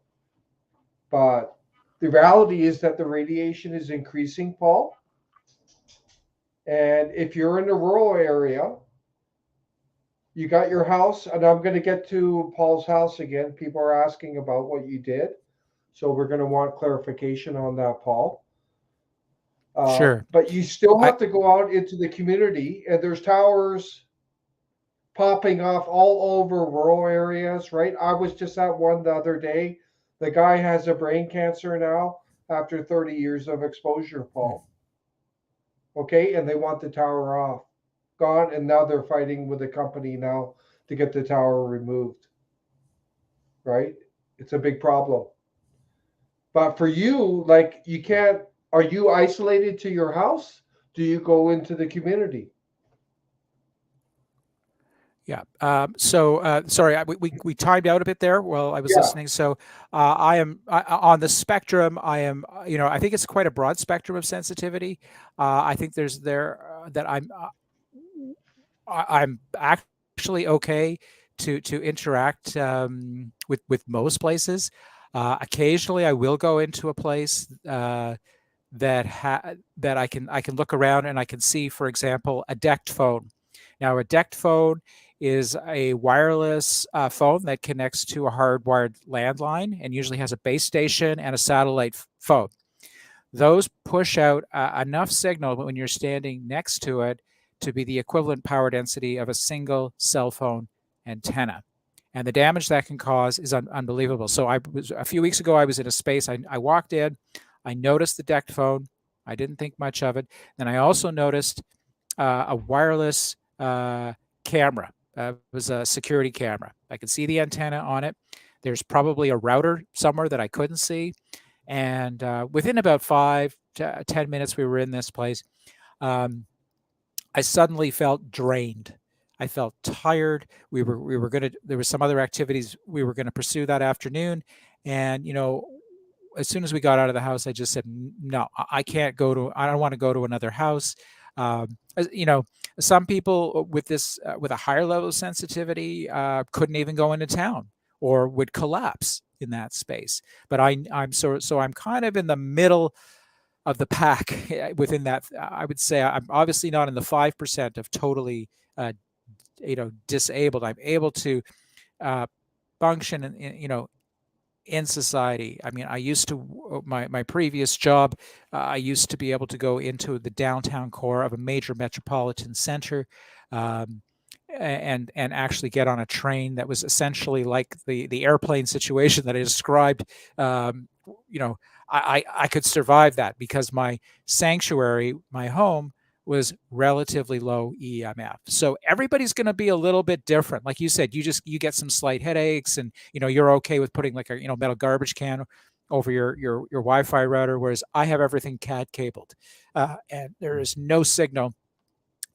But the reality is that the radiation is increasing, Paul. And if you're in a rural area, you got your house, and I'm going to get to Paul's house again. People are asking about what you did. So we're going to want clarification on that, Paul. Sure. But you still have to go out into the community, and there's towers popping off all over rural areas, right? I was just at one the other day. The guy has a brain cancer now after 30 years of exposure, Paul. Okay, and they want the tower off, gone, and now they're fighting with the company now to get the tower removed. Right? It's a big problem. But for you, like you can't. Are you isolated to your house? Do you go into the community? Yeah. Sorry, we timed out a bit there while I was listening. So I am on the spectrum. I am, I think it's quite a broad spectrum of sensitivity. I think there's that I'm actually okay to interact with most places. Occasionally, I will go into a place that I can look around and I can see, for example, a decked phone. Now, a decked phone is a wireless phone that connects to a hardwired landline and usually has a base station and a satellite phone. Those push out enough signal when you're standing next to it to be the equivalent power density of a single cell phone antenna. And the damage that can cause is unbelievable. So a few weeks ago, I was in a space, I walked in, I noticed the decked phone. I didn't think much of it. Then I also noticed a wireless camera. It was a security camera. I could see the antenna on it. There's probably a router somewhere that I couldn't see. And within about 5 to 10 minutes we were in this place, I suddenly felt drained. I felt tired. There were some other activities we were going to pursue that afternoon. And, as soon as we got out of the house, I just said, no, I don't want to go to another house. Some people with a higher level of sensitivity couldn't even go into town or would collapse in that space. But I'm kind of in the middle of the pack within that. I would say I'm obviously not in the 5% of totally disabled. I'm able to function in society. I mean, I used to, my previous job, I used to be able to go into the downtown core of a major metropolitan center and actually get on a train that was essentially like the airplane situation that I described. I could survive that because my sanctuary, my home, was relatively low EMF. So everybody's going to be a little bit different. Like you said, you get some slight headaches, and you're okay with putting like a metal garbage can over your Wi-Fi router, whereas I have everything CAD cabled, and there is no signal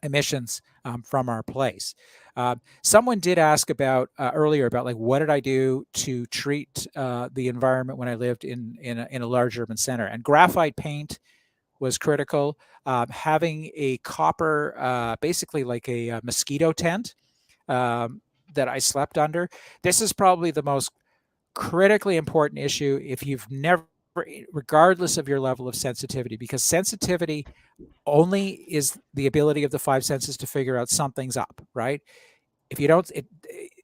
emissions from our place. Someone did ask about earlier about like what did I do to treat the environment when I lived in a large urban center, and graphite paint was critical. Having a copper, basically like a mosquito tent that I slept under. This is probably the most critically important issue if you've never, regardless of your level of sensitivity, because sensitivity only is the ability of the five senses to figure out something's up, right? If you don't,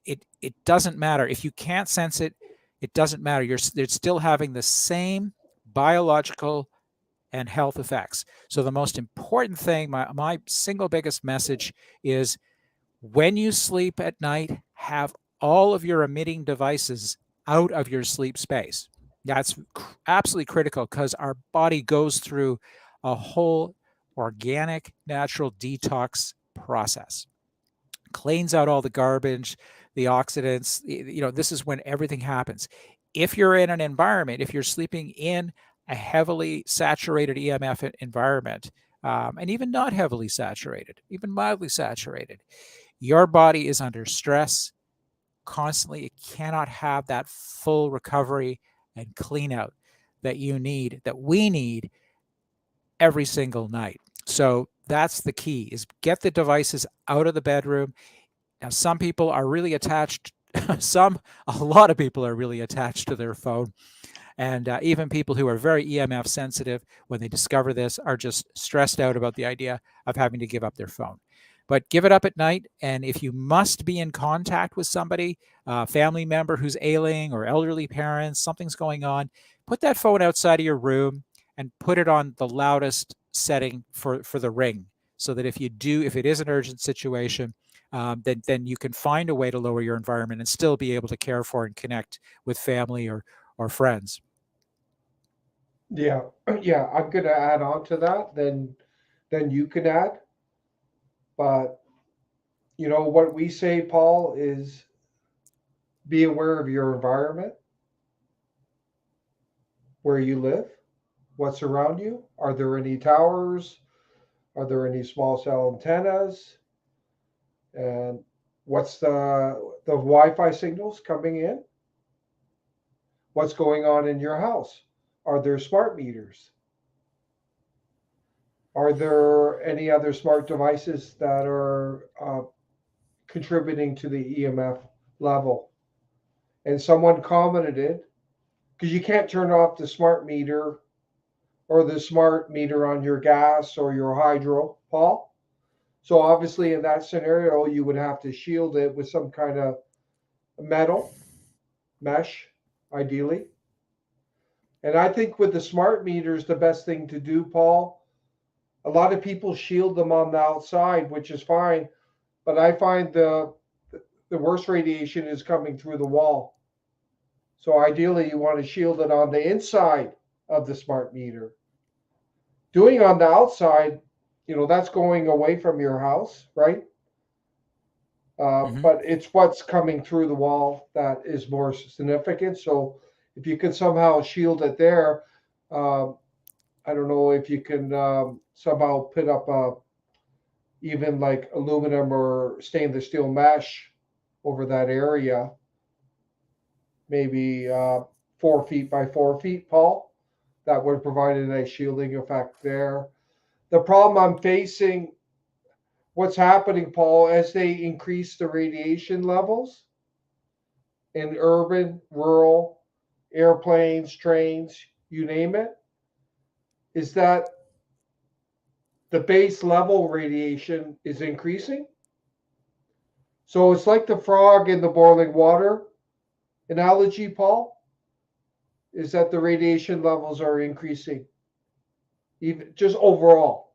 it doesn't matter. If you can't sense it, it doesn't matter. You're still having the same biological and health effects. So the most important thing, my single biggest message is when you sleep at night, have all of your emitting devices out of your sleep space. That's absolutely critical because our body goes through a whole organic, natural detox process. Cleans out all the garbage, the oxidants. This is when everything happens. If you're in an environment, if you're sleeping in a heavily saturated EMF environment, and even not heavily saturated, even mildly saturated, your body is under stress constantly. It cannot have that full recovery and clean out that you need, that we need every single night. So that's the key, is get the devices out of the bedroom. Now, some people are really attached, a lot of people are really attached to their phone. And even people who are very EMF sensitive, when they discover this, are just stressed out about the idea of having to give up their phone. But give it up at night. And if you must be in contact with somebody, a family member who's ailing or elderly parents, something's going on, put that phone outside of your room and put it on the loudest setting for the ring. So that if it is an urgent situation, then you can find a way to lower your environment and still be able to care for and connect with family or friends. Yeah, yeah, I'm gonna add on to that. Then you can add. But what we say, Paul, is be aware of your environment, where you live, what's around you. Are there any towers? Are there any small cell antennas? And what's the Wi-Fi signals coming in? What's going on in your house? Are there smart meters? Are there any other smart devices that are contributing to the EMF level? And someone commented it, because you can't turn off the smart meter or the smart meter on your gas or your hydro, Paul. So obviously in that scenario, you would have to shield it with some kind of metal mesh, ideally. And I think with the smart meters, the best thing to do, Paul, a lot of people shield them on the outside, which is fine. But I find the worst radiation is coming through the wall. So ideally, you want to shield it on the inside of the smart meter. Doing on the outside, that's going away from your house, right? But it's what's coming through the wall that is more significant. So if you can somehow shield it there, I don't know if you can somehow put up even like aluminum or stainless steel mesh over that area, maybe 4 feet by 4 feet, Paul. That would provide a nice shielding effect there. The problem I'm facing, what's happening, Paul, as they increase the radiation levels in urban, rural, airplanes, trains, you name it, is that the base level radiation is increasing. So it's like the frog in the boiling water analogy, Paul, is that the radiation levels are increasing, even just overall.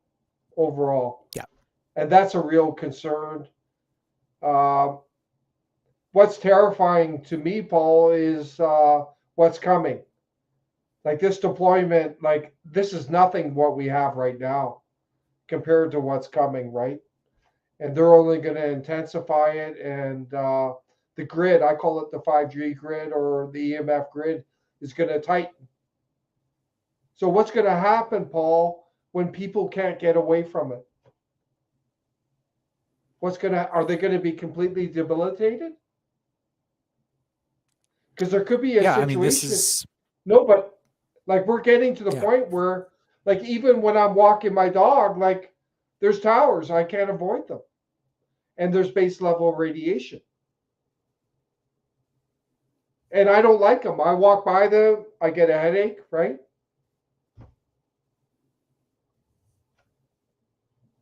Yeah. And that's a real concern. Uh, what's terrifying to me, Paul, is what's coming. Like this deployment, like this is nothing what we have right now compared to what's coming, right? And they're only going to intensify it. And the grid, I call it the 5G grid or the EMF grid, is going to tighten. So what's going to happen, Paul, when people can't get away from it? Are they going to be completely debilitated? Because there could be a Yeah, I mean, this situation. is No, but like we're getting to the yeah. point where, like, even when I'm walking my dog, like, there's towers, I can't avoid them, and there's base level radiation, and I don't like them. I walk by them, I get a headache, right?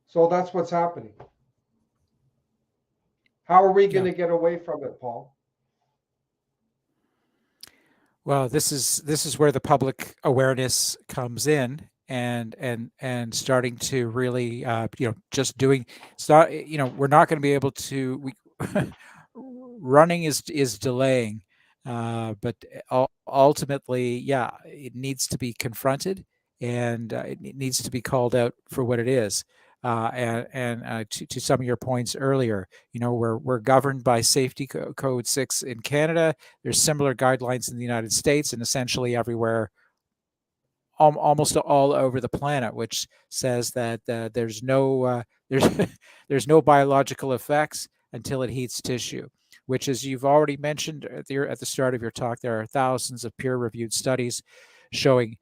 So that's what's happening. How are we going Yeah. to get away from it, Paul? Well, this is where the public awareness comes in, and starting to really just doing start. We're not going to be able to. Running is delaying, but ultimately, yeah, it needs to be confronted, and it needs to be called out for what it is. And to some of your points earlier, we're governed by Safety Code 6 in Canada. There's similar guidelines in the United States and essentially everywhere, almost all over the planet, which says that there's no there's there's no biological effects until it heats tissue. Which, as you've already mentioned at the start of your talk, there are thousands of peer-reviewed studies showing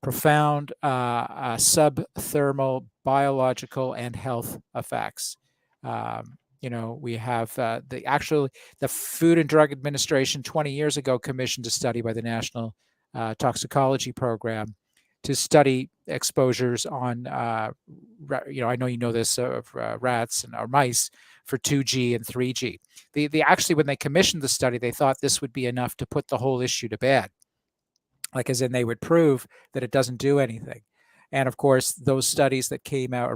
profound subthermal biological and health effects. We have the Food and Drug Administration 20 years ago commissioned a study by the National Toxicology Program to study exposures on, I know you know this, of rats or mice for 2G and 3G. They actually, when they commissioned the study, they thought this would be enough to put the whole issue to bed, like as in they would prove that it doesn't do anything. And of course, those studies that came out,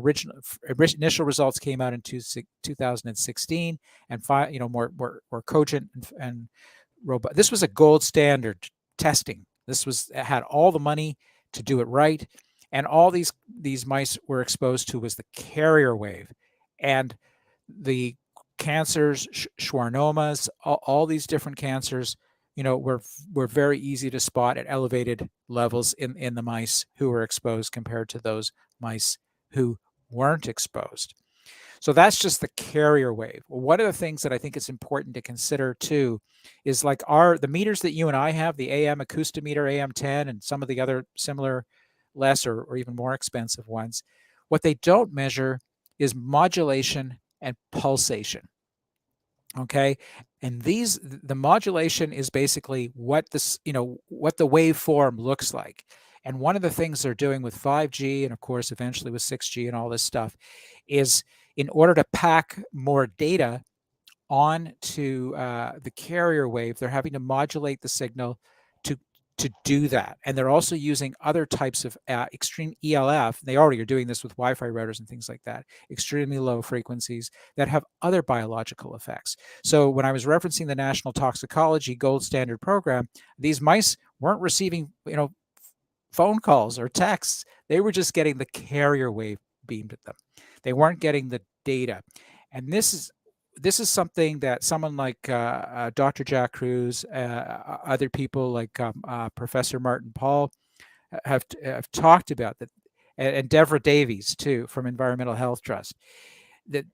initial results came out in 2016, and more cogent and robust. This was a gold standard testing. It had all the money to do it right, and all these mice were exposed to was the carrier wave, and the cancers, schwannomas, all these different cancers, were very easy to spot at elevated levels in the mice who were exposed compared to those mice who weren't exposed. So that's just the carrier wave. One of the things that I think it's important to consider too is like the meters that you and I have, the AM acoustimeter, AM10, and some of the other similar, less or even more expensive ones. What they don't measure is modulation and pulsation. Okay, and the modulation is basically what the waveform looks like. And one of the things they're doing with 5G and of course eventually with 6G and all this stuff is, in order to pack more data onto the carrier wave, they're having to modulate the signal to do that. And they're also using other types of extreme ELF. They already are doing this with Wi-Fi routers and things like that, extremely low frequencies that have other biological effects. So when I was referencing the National Toxicology Gold Standard Program, these mice weren't receiving, phone calls or texts. They were just getting the carrier wave beamed at them. They weren't getting the data. And this is something that someone like Dr. Jack Cruz, other people like Professor Martin Paul have talked about, that, and Deborah Davies too from Environmental Health Trust, that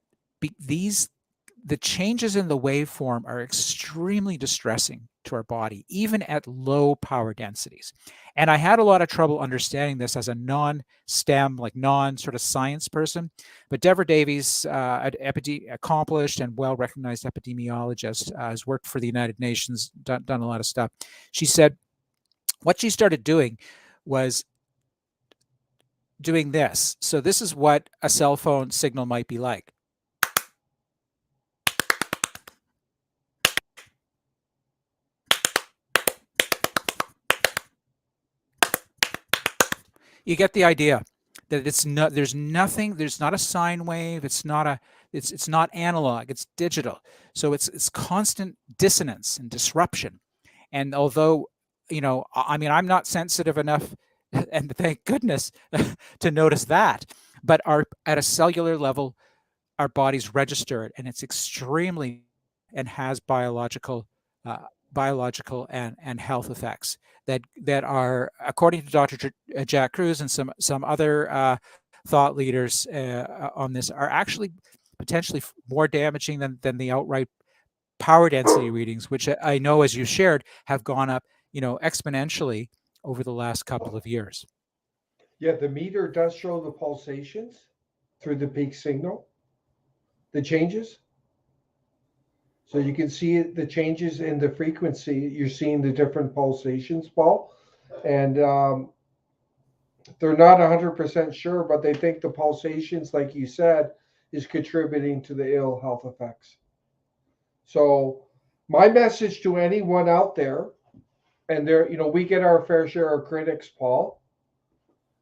the changes in the waveform are extremely distressing to our body, even at low power densities. And I had a lot of trouble understanding this as a non-STEM, like non-sort of science person. But Deborah Davies, accomplished and well-recognized epidemiologist, has worked for the United Nations, done a lot of stuff. She said what she started doing was doing this. So this is what a cell phone signal might be like. You get the idea that there's not a sine wave, it's not analog, it's digital. So it's constant dissonance and disruption. And although, I'm not sensitive enough, and thank goodness, to notice that, but at a cellular level, our bodies register it, and it's extremely, and has biological and health effects that are, according to Dr. Jack Cruz and some other thought leaders on this, are actually potentially more damaging than the outright power density readings, which I know, as you shared, have gone up, exponentially over the last couple of years. Yeah, the meter does show the pulsations through the peak signal, the changes. So you can see the changes in the frequency. You're seeing the different pulsations, Paul. And they're not 100% sure, but they think the pulsations, like you said, is contributing to the ill health effects. So my message to anyone out there, and there, we get our fair share of critics, Paul.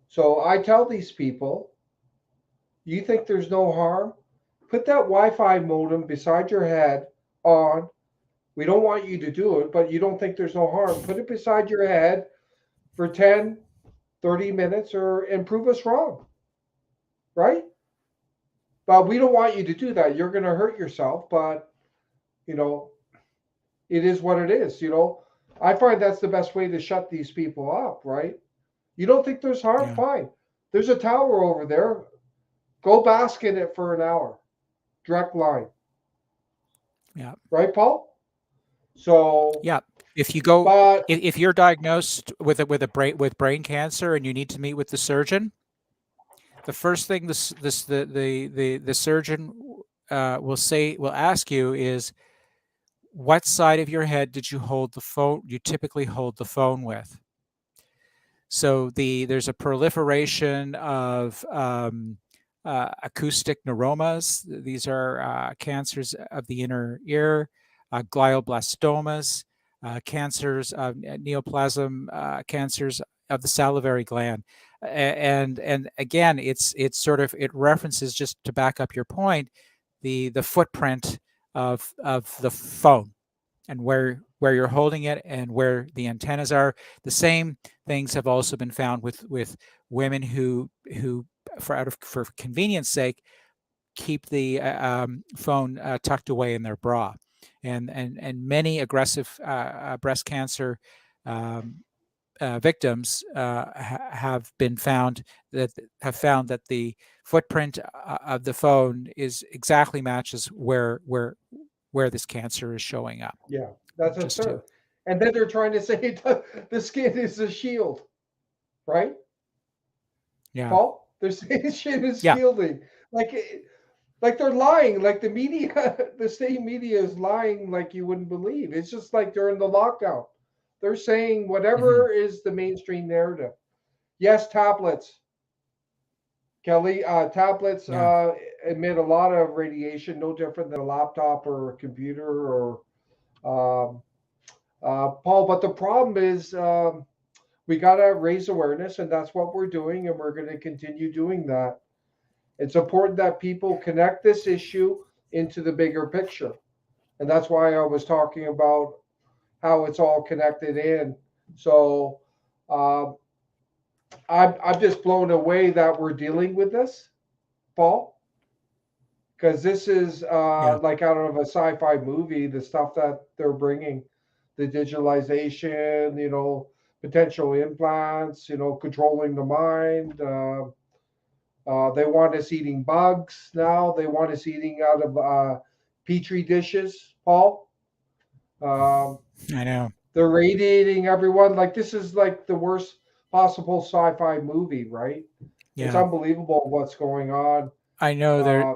So I tell these people, you think there's no harm? Put that Wi-Fi modem beside your head on. We don't want you to do it, but you don't think there's no harm. Put it beside your head for 10, 30 minutes and prove us wrong. Right? But we don't want you to do that. You're going to hurt yourself, but it is what it is. I find that's the best way to shut these people up, right? You don't think there's harm? Yeah. Fine. There's a tower over there. Go bask in it for an hour. Direct line. Yeah. Right, Paul? So yeah, if you go, but if you're diagnosed with brain cancer and you need to meet with the surgeon, the first thing the surgeon will ask you is, what side of your head did you hold the phone? You typically hold the phone with. So there's a proliferation of acoustic neuromas. These are cancers of the inner ear, glioblastomas, cancers of neoplasm, cancers of the salivary gland. And again, it references, just to back up your point, the footprint of the phone and where you're holding it and where the antennas are. The same things have also been found with women who for convenience sake keep the phone tucked away in their bra, and many aggressive breast cancer victims have found that the footprint of the phone exactly matches where this cancer is showing up. Yeah, that's absurd. And then they're trying to say the skin is a shield, right? Yeah. Paul, they're saying shit is Yeah. shielding. Like they're lying. Like the media, the state media is lying like you wouldn't believe. It's just like during the lockdown. They're saying whatever is the mainstream narrative. Yes, tablets. Kelly, tablets emit a lot of radiation, no different than a laptop or a computer or Paul. But the problem is we got to raise awareness, and that's what we're doing, and we're going to continue doing that. It's important that people connect this issue into the bigger picture. And that's why I was talking about how it's all connected in. So I'm just blown away that we're dealing with this, Paul, because this is like out of a sci-fi movie, the stuff that they're bringing, the digitalization, potential implants, controlling the mind. They want us eating bugs now. They want us eating out of petri dishes, Paul. I know. They're radiating everyone. Like this is like the worst possible sci-fi movie, right? Yeah. It's unbelievable what's going on. I know there.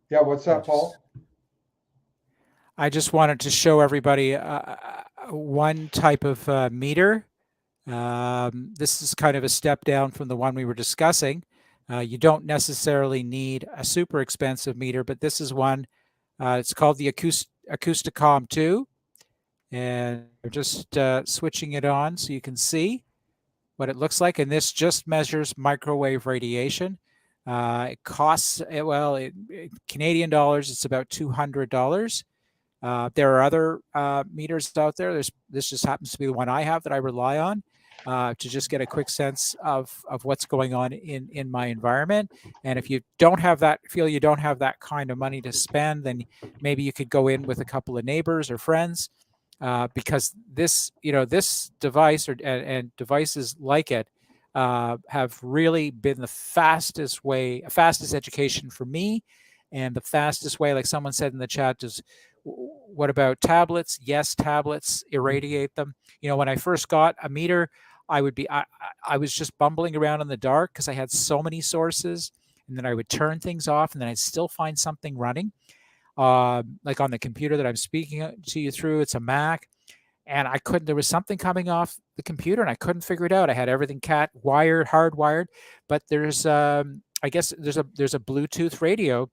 Yeah, what's that, Paul? I just wanted to show everybody one type of meter. This is kind of a step down from the one we were discussing. You don't necessarily need a super expensive meter, but this is one. It's called the Acousticom 2. And we're just switching it on so you can see what it looks like. And this just measures microwave radiation. It costs, Canadian dollars, it's about $200. There are other meters out there. This just happens to be the one I have that I rely on to just get a quick sense of what's going on in my environment. And if you don't have that, feel you don't have that kind of money to spend, then maybe you could go in with a couple of neighbors or friends, because this device and devices like it have really been the fastest education for me, and the fastest way, like someone said in the chat, is what about tablets? Yes, tablets, irradiate them. When I first got a meter, I was just bumbling around in the dark because I had so many sources, and then I would turn things off, and then I'd still find something running. Like on the computer that I'm speaking to you through, it's a Mac, and there was something coming off the computer, and I couldn't figure it out. I had everything hardwired, but there's I guess there's a Bluetooth radio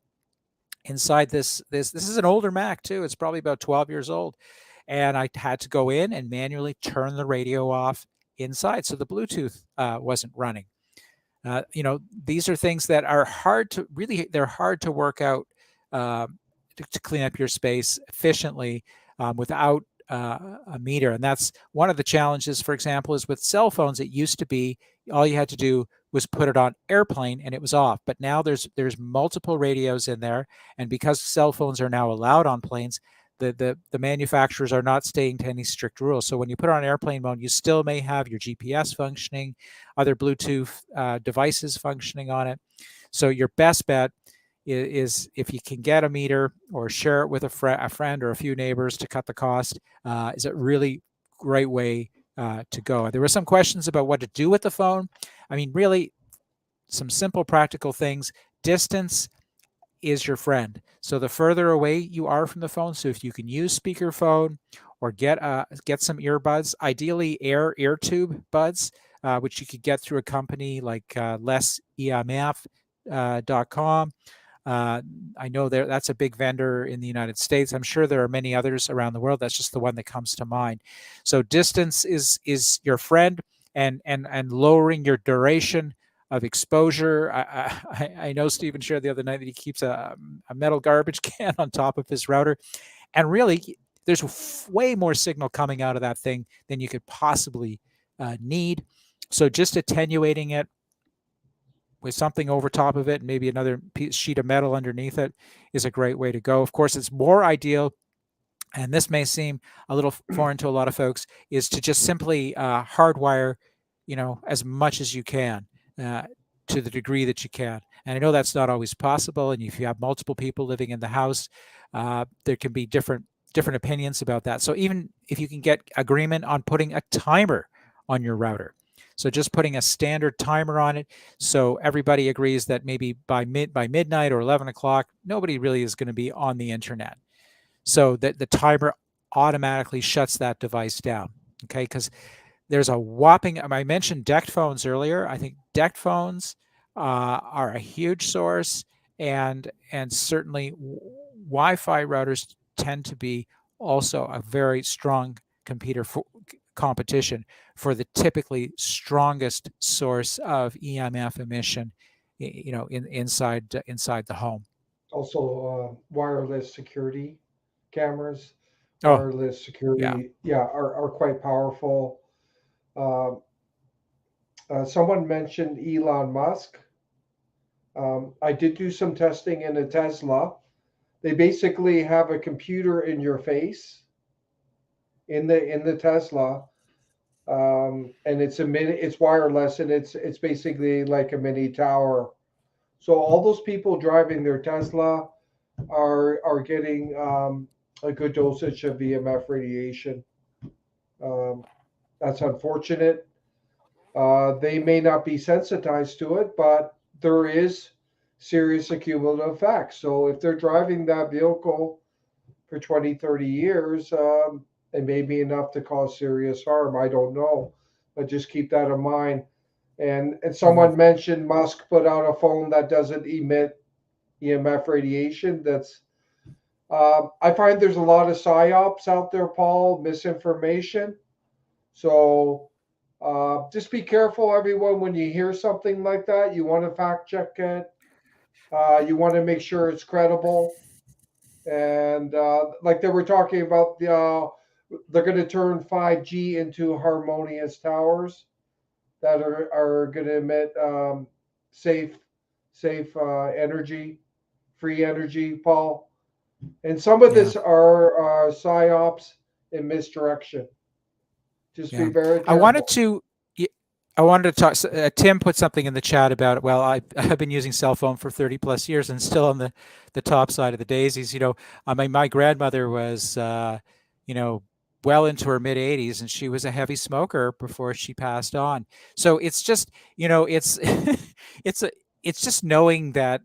inside this is an older Mac too. It's probably about 12 years old, and I had to go in and manually turn the radio off inside, so the Bluetooth wasn't running. These are things that are hard to work out, to clean up your space efficiently without a meter. And that's one of the challenges, for example, is with cell phones. It used to be all you had to do was put it on airplane and it was off. But now there's multiple radios in there. And because cell phones are now allowed on planes, the manufacturers are not staying to any strict rules. So when you put it on airplane mode, you still may have your GPS functioning, other Bluetooth devices functioning on it. So your best bet is if you can get a meter or share it with a friend or a few neighbors to cut the cost, is a really great way to go. There were some questions about what to do with the phone. I mean, really, some simple practical things. Distance is your friend. So the further away you are from the phone, so if you can use speakerphone or get some earbuds, ideally ear tube buds, which you could get through a company like EMF.com. I know that's a big vendor in the United States. I'm sure there are many others around the world. That's just the one that comes to mind. So distance is your friend, and lowering your duration of exposure. I know Stephen shared the other night that he keeps a metal garbage can on top of his router, and really there's way more signal coming out of that thing than you could possibly need. So just attenuating it with something over top of it, maybe another sheet of metal underneath it, is a great way to go. Of course, it's more ideal, and this may seem a little foreign to a lot of folks, is to just simply hardwire, as much as you can, to the degree that you can. And I know that's not always possible, and if you have multiple people living in the house, there can be different opinions about that. So even if you can get agreement on putting a timer on your router, so just putting a standard timer on it, so everybody agrees that maybe by midnight or 11 o'clock, nobody really is going to be on the internet, so that the timer automatically shuts that device down. Okay, because there's a whopping, I mentioned DECT phones earlier. I think DECT phones are a huge source, and certainly Wi-Fi routers tend to be also a very strong competition for the typically strongest source of EMF emission, inside the home. Also, wireless security cameras, Oh, wireless security, are quite powerful. Someone mentioned Elon Musk. I did do some testing in a Tesla. They basically have a computer in your face in the Tesla, and it's wireless, and it's basically like a mini tower. So all those people driving their Tesla are getting a good dosage of EMF radiation. That's unfortunate. They may not be sensitized to it, but there is serious accumulative effects. So if they're driving that vehicle for 20, 30 years, it may be enough to cause serious harm. I don't know, but just keep that in mind. And someone mentioned Musk put out a phone that doesn't emit EMF radiation. That's I find there's a lot of psyops out there, Paul, misinformation. So just be careful, everyone, when you hear something like that. You want to fact check it. You want to make sure it's credible. And like they were talking about, they're going to turn 5G into harmonious towers that are going to emit safe energy, free energy, Paul. And some of this are psyops and misdirection. Just be very careful. I wanted to I wanted to talk. Tim put something in the chat about it. Well, I've been using cell phone for 30 plus years and still on the top side of the daisies. I mean, my grandmother was, you know, well into her mid 80s, and she was a heavy smoker before she passed on. So it's just, it's it's a it's just knowing that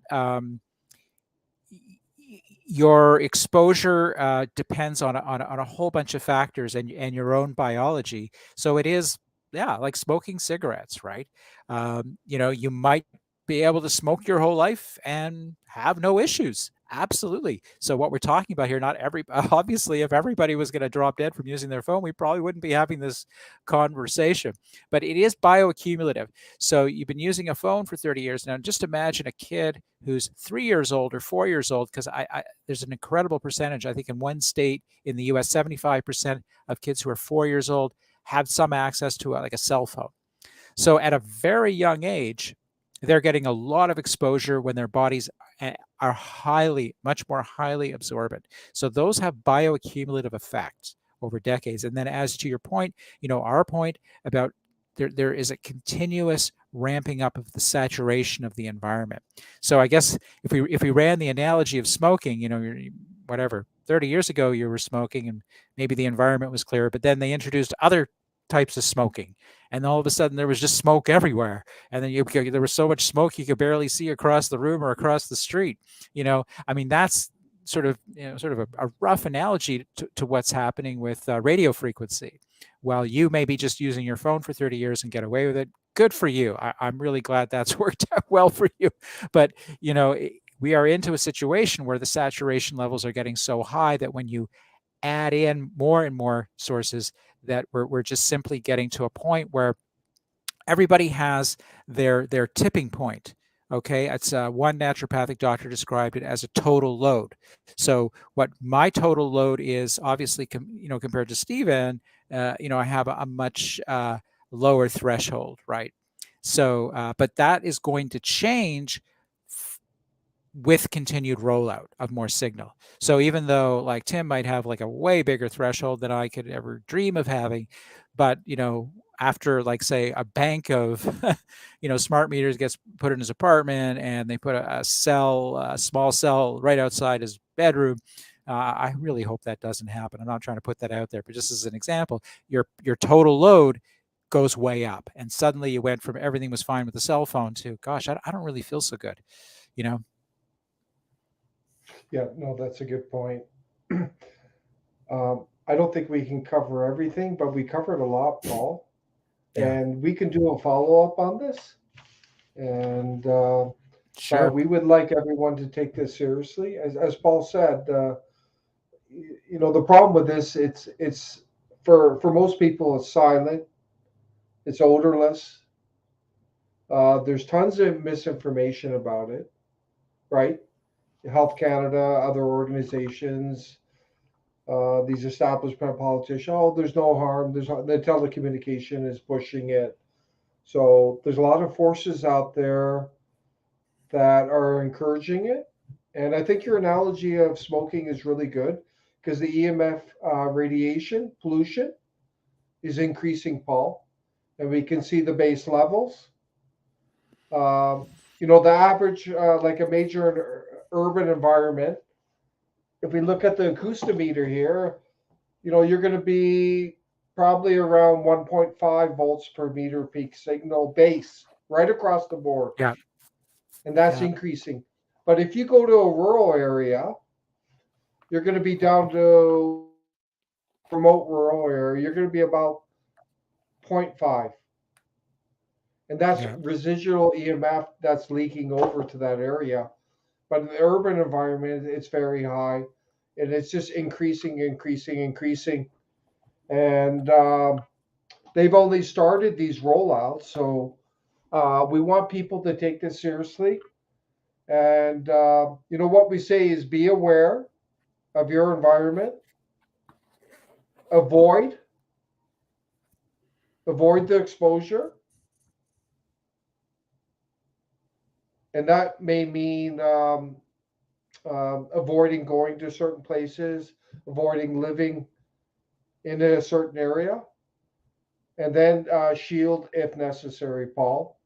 your exposure depends on a whole bunch of factors and your own biology. So it is, yeah, like smoking cigarettes, right? You might be able to smoke your whole life and have no issues. Absolutely. So what we're talking about here, not every obviously, if everybody was going to drop dead from using their phone, we probably wouldn't be having this conversation. But it is bioaccumulative. So you've been using a phone for 30 years now. Just imagine a kid who's 3 years old or 4 years old, because there's an incredible percentage. I think in one state in the U.S., 75% of kids who are 4 years old have some access to like a cell phone. So at a very young age, they're getting a lot of exposure when their bodies are much more highly absorbent. So those have bioaccumulative effects over decades. And then as to your point, our point about there is a continuous ramping up of the saturation of the environment. So I guess if we ran the analogy of smoking, whatever, 30 years ago you were smoking and maybe the environment was clearer, but then they introduced other types of smoking, and all of a sudden there was just smoke everywhere, and then there was so much smoke you could barely see across the room or across the street. I mean, that's sort of a rough analogy to what's happening with radio frequency. While you may be just using your phone for 30 years and get away with it, good for you. I'm really glad that's worked out well for you. But we are into a situation where the saturation levels are getting so high that when you add in more and more sources, that we're just simply getting to a point where everybody has their tipping point. Okay, it's one naturopathic doctor described it as a total load. So what my total load is, obviously, compared to Stephen, I have a much lower threshold, right? So, but that is going to change with continued rollout of more signal. So even though like Tim might have like a way bigger threshold than I could ever dream of having, but after like say a bank of smart meters gets put in his apartment and they put a small cell right outside his bedroom, I really hope that doesn't happen. I'm not trying to put that out there, but just as an example, your total load goes way up, and suddenly you went from everything was fine with the cell phone to, gosh, I don't really feel so good, you know. Yeah, no, that's a good point. I don't think we can cover everything, but we covered a lot, Paul. Yeah, And we can do a follow up on this. And but sure. we would like everyone to take this seriously. As Paul said, the problem with this, it's for most people, it's silent, it's odorless. There's tons of misinformation about it, right? Health Canada, other organizations, these establishment politicians. Oh, there's no harm. The telecommunication is pushing it. So there's a lot of forces out there that are encouraging it. And I think your analogy of smoking is really good because the EMF radiation pollution is increasing, Paul, and we can see the base levels. The average, like a major urban environment, if we look at the acoustimeter here, you're going to be probably around 1.5 volts per meter peak signal base right across the board. Yeah, And that's yeah, increasing. But if you go to a rural area, you're going to be down to remote rural area, you're going to be about zero point 0.5. And that's yeah, residual EMF that's leaking over to that area. But in the urban environment, it's very high. And it's just increasing, increasing, increasing. And they've only started these rollouts. So we want people to take this seriously. And, what we say is be aware of your environment, avoid the exposure, and that may mean avoiding going to certain places, avoiding living in a certain area. and then shield if necessary, Paul.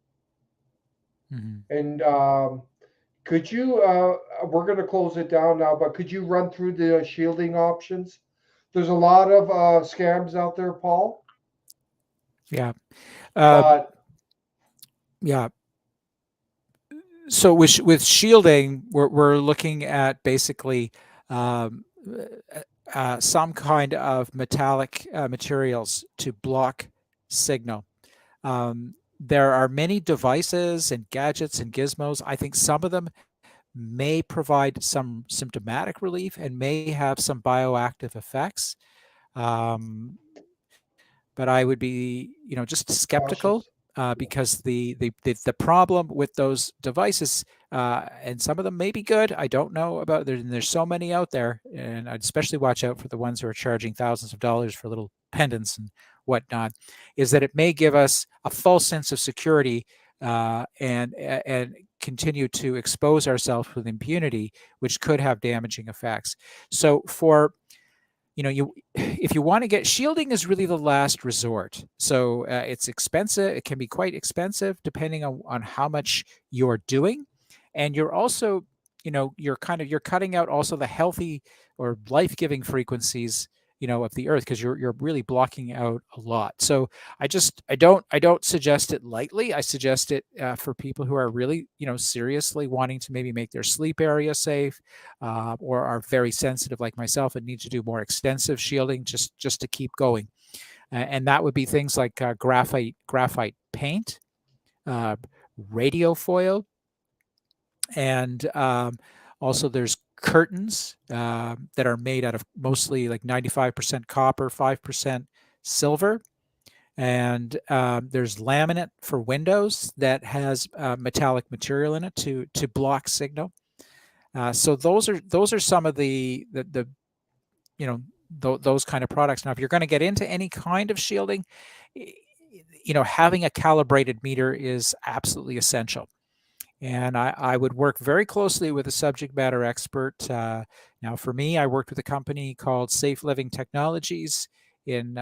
Mhm. And could you, we're going to close it down now, but could you run through the shielding options? There's a lot of scams out there, Paul, Yeah. Um, but yeah. So with shielding, we're looking at basically um, some kind of metallic materials to block signal. There are many devices and gadgets and gizmos. I think some of them may provide some symptomatic relief and may have some bioactive effects. Um, but I would be, just skeptical cautious. because the problem with those devices, and some of them may be good. I don't know about. There's so many out there, and I'd especially watch out for the ones who are charging thousands of dollars for little pendants and whatnot. Is that it may give us a false sense of security and continue to expose ourselves with impunity, which could have damaging effects. So for you if you want to get shielding is really the last resort. So it's expensive. It can be quite expensive depending on how much you're doing, and you're also you're cutting out also the healthy or life-giving frequencies of the earth, because you're really blocking out a lot. So I don't suggest it lightly. I suggest it for people who are really seriously wanting to maybe make their sleep area safe, or are very sensitive like myself and need to do more extensive shielding just to keep going. And that would be things like graphite paint, uh, radio foil, and also there's curtains that are made out of mostly like 95% copper, 5% silver. And there's laminate for windows that has metallic material in it to block signal. So those are some of the those kind of products. Now, if you're going to get into any kind of shielding, having a calibrated meter is absolutely essential. And I would work very closely with a subject matter expert. Now, for me, I worked with a company called Safe Living Technologies in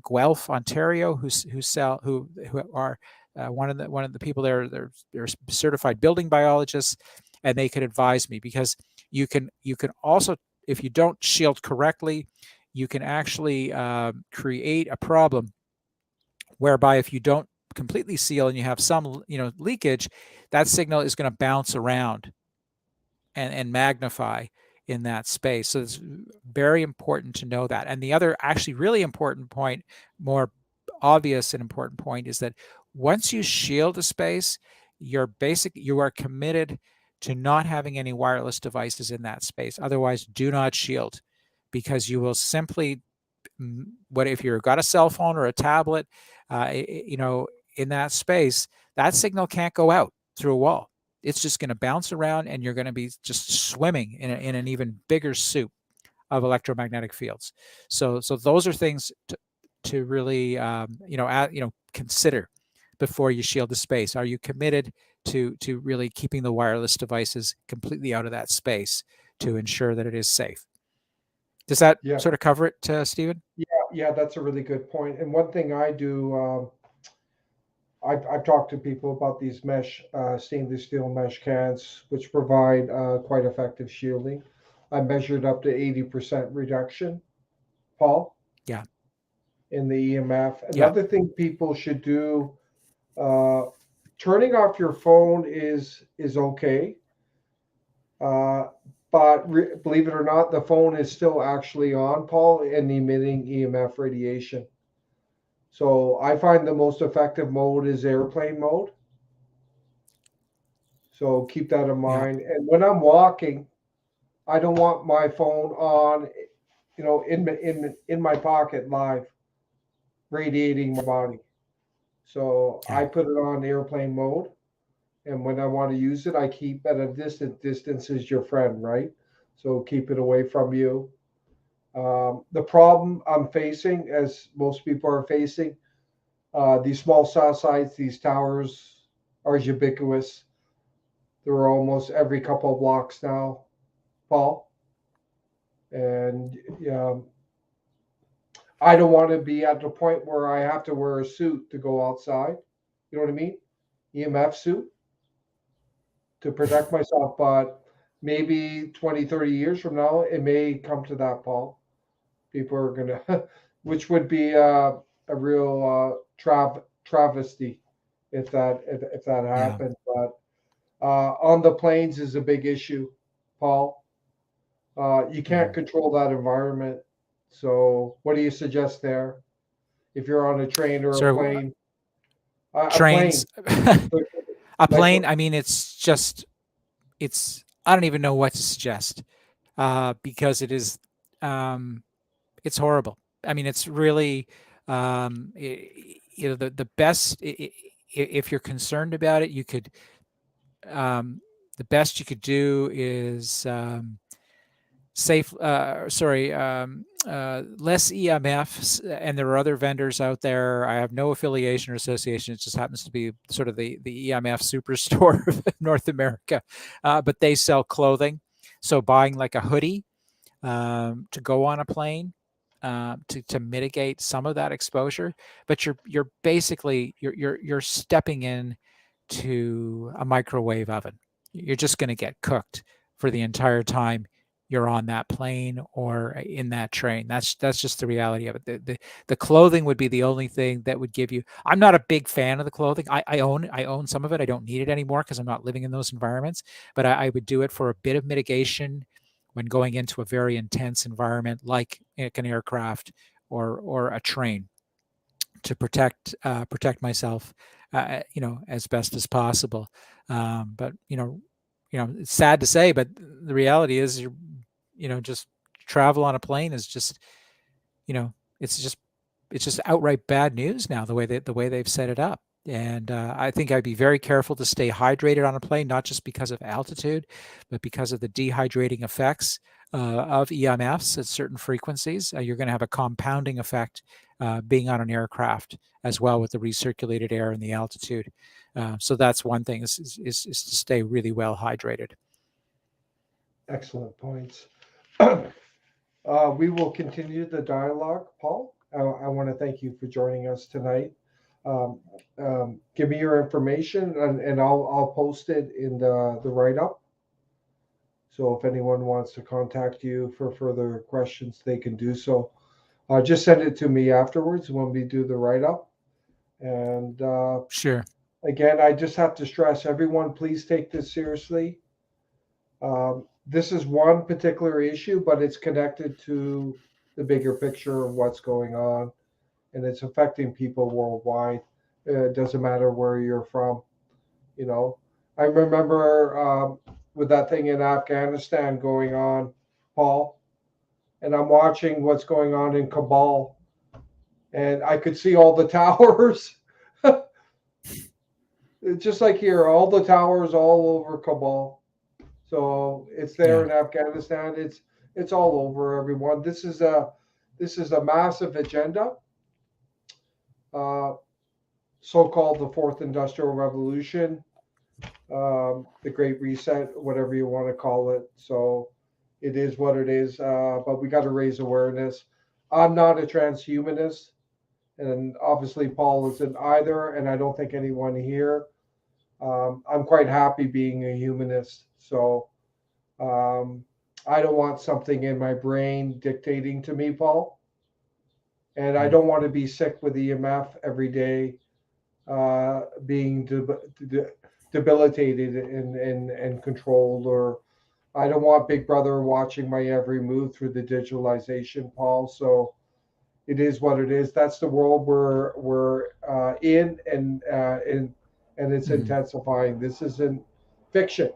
Guelph, Ontario, who are one of the people there. They're certified building biologists, and they could advise me, because you can also, if you don't shield correctly, you can actually create a problem whereby if you don't completely seal and you have some leakage, that signal is going to bounce around and magnify in that space. So it's very important to know that. And the other actually really important point, more obvious and important point, is that once you shield a space, you are committed to not having any wireless devices in that space. Otherwise, do not shield, because you will simply, what if you've got a cell phone or a tablet, in that space, that signal can't go out through a wall. It's just going to bounce around, and you're going to be just swimming in an even bigger soup of electromagnetic fields. So those are things to really consider before you shield the space. Are you committed to really keeping the wireless devices completely out of that space to ensure that it is safe? Does that Yeah, sort of cover it, Stephen? yeah, that's a really good point. And one thing I do, I've talked to people about these mesh, stainless steel mesh cans, which provide quite effective shielding. I measured up to 80% reduction, Paul, Yeah. in the EMF. Yeah. Another thing people should do, uh, turning off your phone is okay, uh, but believe it or not, the phone is still actually on, Paul, and emitting EMF radiation. So I find the most effective mode is airplane mode. So keep that in Yeah. mind. And when I'm walking, I don't want my phone on, in my pocket live, radiating my body. So I Yeah. put it on airplane mode, and when I want to use it, I keep at a distant distance is your friend, right? So keep it away from you. The problem I'm facing, as most people are facing, these small cell sites, these towers are ubiquitous. They're almost every couple of blocks now, Paul. And I don't want to be at the point where I have to wear a suit to go outside. You know what I mean? EMF suit to protect myself. But maybe 20, 30 years from now, it may come to that, Paul. People are going to, which would be a real travesty if that Yeah. happened. But on the planes is a big issue, Paul. You can't Mhm. control that environment. So, what do you suggest there? If you're on a train or a So plane, a plane, trains, a like plane. I mean, it's. I don't even know what to suggest because um, it's horrible. I mean, it's really, the best. If you're concerned about it, you could. Um, the best you could do is safe less EMFs, and there are other vendors out there. I have no affiliation or association. It just happens to be sort of the EMF superstore of North America, but they sell clothing. So buying like a hoodie to go on a plane to mitigate some of that exposure, but you're basically you're stepping in to a microwave oven. You're just going to get cooked for the entire time you're on that plane or in that train. That's just the reality of it. The clothing would be the only thing that would give you. I'm not a big fan of the clothing. I own some of it. I don't need it anymore because I'm not living in those environments. But I would do it for a bit of mitigation when going into a very intense environment like an aircraft or a train to protect myself, as best as possible. But it's sad to say, but the reality is, just travel on a plane is just, you know, it's just it's just outright bad news now the way they've set it up. And I think I'd be very careful to stay hydrated on a plane, not just because of altitude, but because of the dehydrating effects of EMFs at certain frequencies. You're going to have a compounding effect being on an aircraft as well with the recirculated air and the altitude. So that's one thing is to stay really well hydrated. excellent points. We will continue the dialogue, Paul. I want to thank you for joining us tonight. Um, Give me your information, and I'll post it in the write up. So if anyone wants to contact you for further questions, they can do so. Just send it to me afterwards when we do the write up. And Sure. again, I just have to stress, everyone, please take this seriously. This is one particular issue, but it's connected to the bigger picture of what's going on, and it's affecting people worldwide. It doesn't matter where you're from. You know, I remember with that thing in Afghanistan going on, Paul, and I'm watching what's going on in Kabul, and I could see all the towers. It's just like here, all the towers all over Kabul. So it's there Yeah. in Afghanistan. It's all over everyone. This is a massive agenda, uh, so-called the Fourth Industrial Revolution, the Great Reset, whatever you want to call it. So it is what it is. But we got to raise awareness. I'm not a transhumanist, and obviously Paul isn't either, and I don't think anyone here. I'm quite happy being a humanist. So Um, I don't want something in my brain dictating to me, Paul. And I Mm. don't want to be sick with EMF every day, being debilitated and controlled. Or I don't want Big Brother watching my every move through the digitalization, Paul. So it is what it is. That's the world we're in, and it's Mhm. intensifying. This isn't fiction.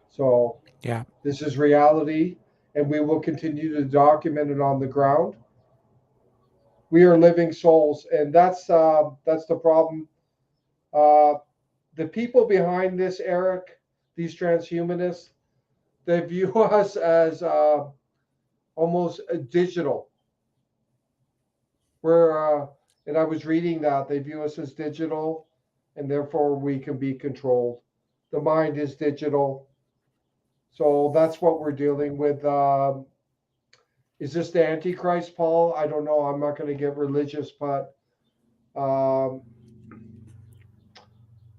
So Yeah. this is reality, and we will continue to document it on the ground. We are living souls, and that's the problem. Uh, the people behind this, Eric, these transhumanists, they view us as almost digital. And I was reading that they view us as digital, and therefore we can be controlled. The mind is digital, so that's what we're dealing with. Is this the Antichrist, Paul? I don't know. I'm not going to get religious, but um,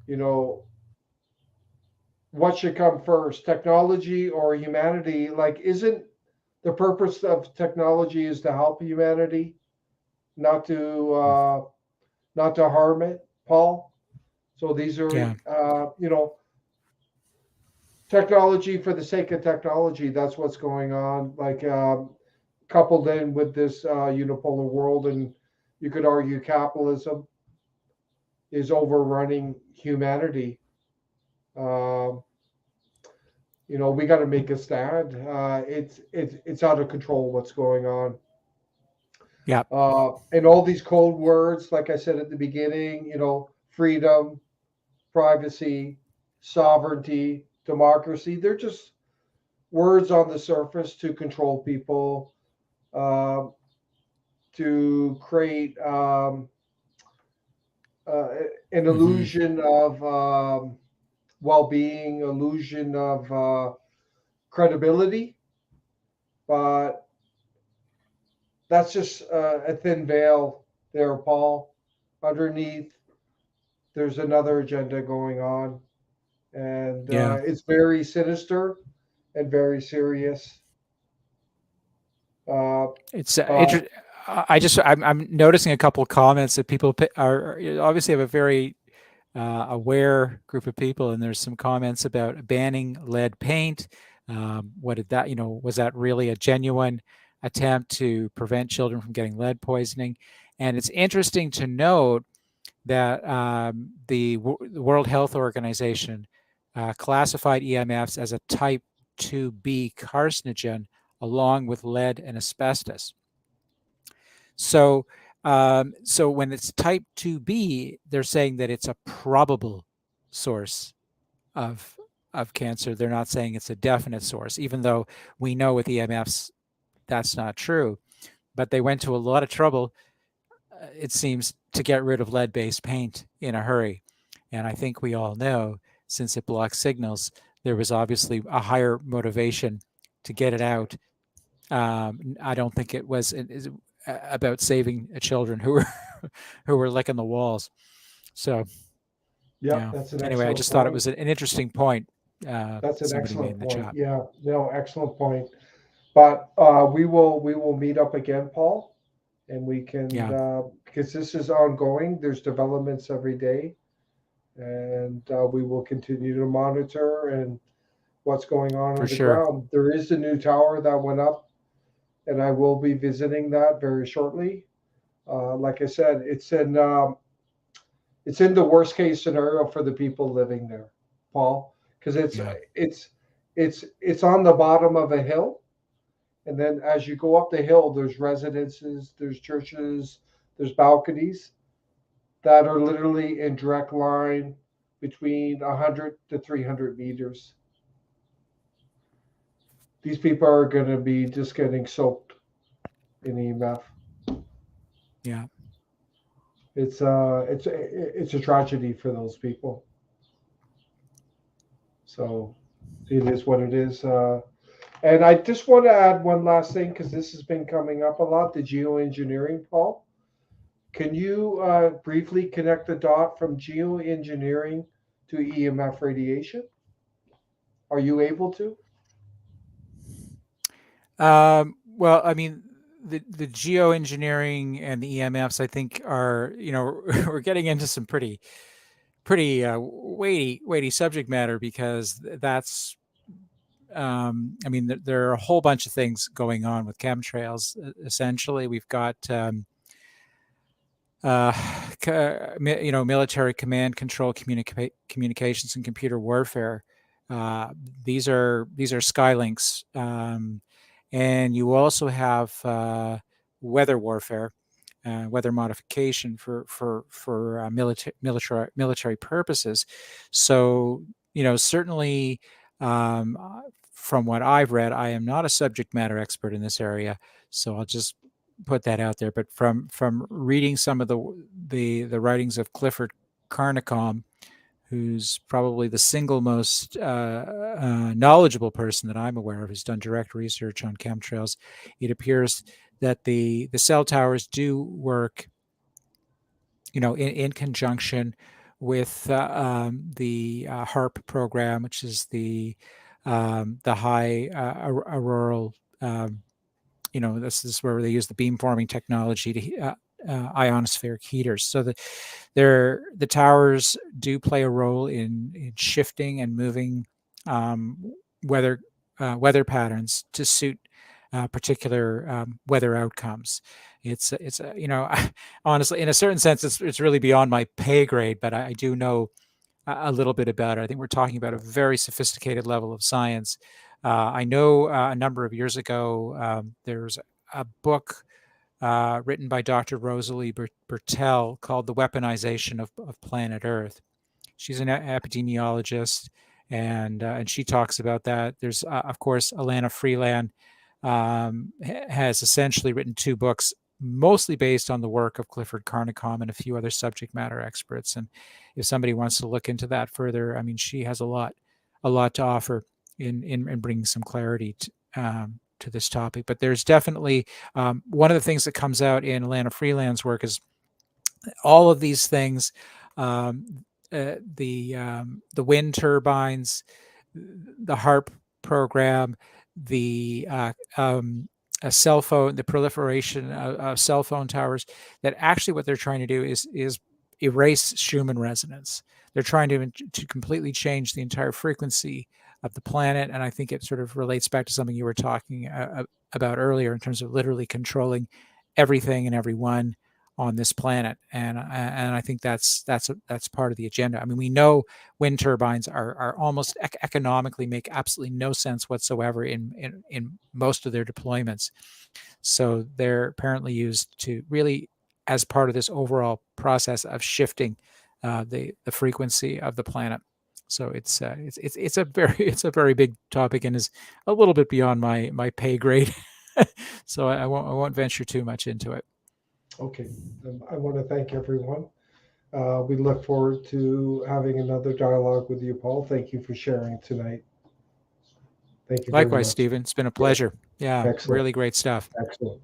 you know, what should come first, technology or humanity? Like, isn't the purpose of technology is to help humanity, not to harm it, Paul? So these are, Yeah. Technology for the sake of technology. That's what's going on. Like coupled in with this unipolar world, and you could argue capitalism is overrunning humanity. Um, we got to make a stand. It's out of control what's going on. Yeah. And all these code words, like I said at the beginning, freedom, privacy, sovereignty, democracy, they're just words on the surface to control people, uh, to create uh, an Mm-hmm. illusion of well-being, illusion of credibility, but that's just a thin veil there, Paul. Underneath, there's another agenda going on, and Yeah. it's very sinister and very serious. Uh, It's but I'm noticing a couple of comments that people are obviously have a very aware group of people, and there's some comments about banning lead paint. What did that, was that really a genuine attempt to prevent children from getting lead poisoning? And it's interesting to note that the World Health Organization classified EMFs as a type 2B carcinogen along with lead and asbestos. So, so when it's type 2B, they're saying that it's a probable source of cancer. They're not saying it's a definite source, even though we know with EMFs that's not true. But they went to a lot of trouble, it seems, to get rid of lead-based paint in a hurry. And I think we all know, since it blocks signals, there was obviously a higher motivation to get it out. I don't think it was about saving children who were who were licking the walls. So yeah, yeah. that's an Anyway, I excellent just thought it point. was an interesting point That's an somebody made excellent in the point. chat. Yeah, no, excellent point. But we will meet up again, Paul, and we can Yeah, because this is ongoing. There's developments every day, and we will continue to monitor and what's going on for the sure. ground. There is a new tower that went up, and I will be visiting that very shortly. Like I said, it's in the worst case scenario for the people living there, Paul, because it's Yeah. it's it's on the bottom of a hill, and then as you go up the hill, there's residences, there's churches, there's balconies that are literally in direct line between 100 to 300 meters. These people are going to be just getting soaked in EMF. Yeah. It's a tragedy for those people. So it is what it is. And I just want to add one last thing because this has been coming up a lot, the geoengineering, Paul. Can you briefly connect the dot from geoengineering to EMF radiation? Are you able to? Well, I mean, the geoengineering and the EMFs, I think, are, we're getting into some pretty weighty subject matter, because that's I mean, there are a whole bunch of things going on with chemtrails. Essentially, we've got uh, military command control, communications, and computer warfare. Uh, these are Skylinks, and you also have weather warfare, weather modification for military purposes. So certainly, from what I've read, I am not a subject matter expert in this area, so I'll just put that out there. But from reading some of the writings of Clifford Carnicom, who's probably the single most knowledgeable person that I'm aware of, who's done direct research on chemtrails. It appears that the cell towers do work, in conjunction with the HARP program, which is the high auroral. This is where they use the beamforming technology to ionospheric heaters. So the towers do play a role in shifting and moving weather patterns to suit particular weather outcomes. It's honestly, in a certain sense, it's really beyond my pay grade, but I do know a little bit about it. I think we're talking about a very sophisticated level of science. I know a number of years ago, there's a book written by Dr. Rosalie Bertel called The Weaponization of Planet Earth. She's an epidemiologist, and she talks about that. There's, of course, Alana Freeland has essentially written 2 books, mostly based on the work of Clifford Carnicom and a few other subject matter experts. And if somebody wants to look into that further, I mean, she has a lot to offer in bringing some clarity to this topic. But there's definitely one of the things that comes out in Alana Freeland's work is all of these things, the wind turbines, the HARP program, the cell phone, the proliferation of cell phone towers, that actually what they're trying to do is erase Schumann resonance. They're trying to completely change the entire frequency of the planet. And I think it sort of relates back to something you were talking about earlier in terms of literally controlling everything and everyone on this planet. And I think that's part of the agenda. I mean, we know wind turbines are almost economically make absolutely no sense whatsoever in most of their deployments. So they're apparently used to really as part of this overall process of shifting the frequency of the planet. So it's a very big topic and is a little bit beyond my pay grade. So I won't venture too much into it. Okay, I want to thank everyone. We look forward to having another dialogue with you, Paul. Thank you for sharing tonight. Thank you. Likewise, Stephen. It's been a pleasure. Yeah, Excellent. really great stuff. Excellent.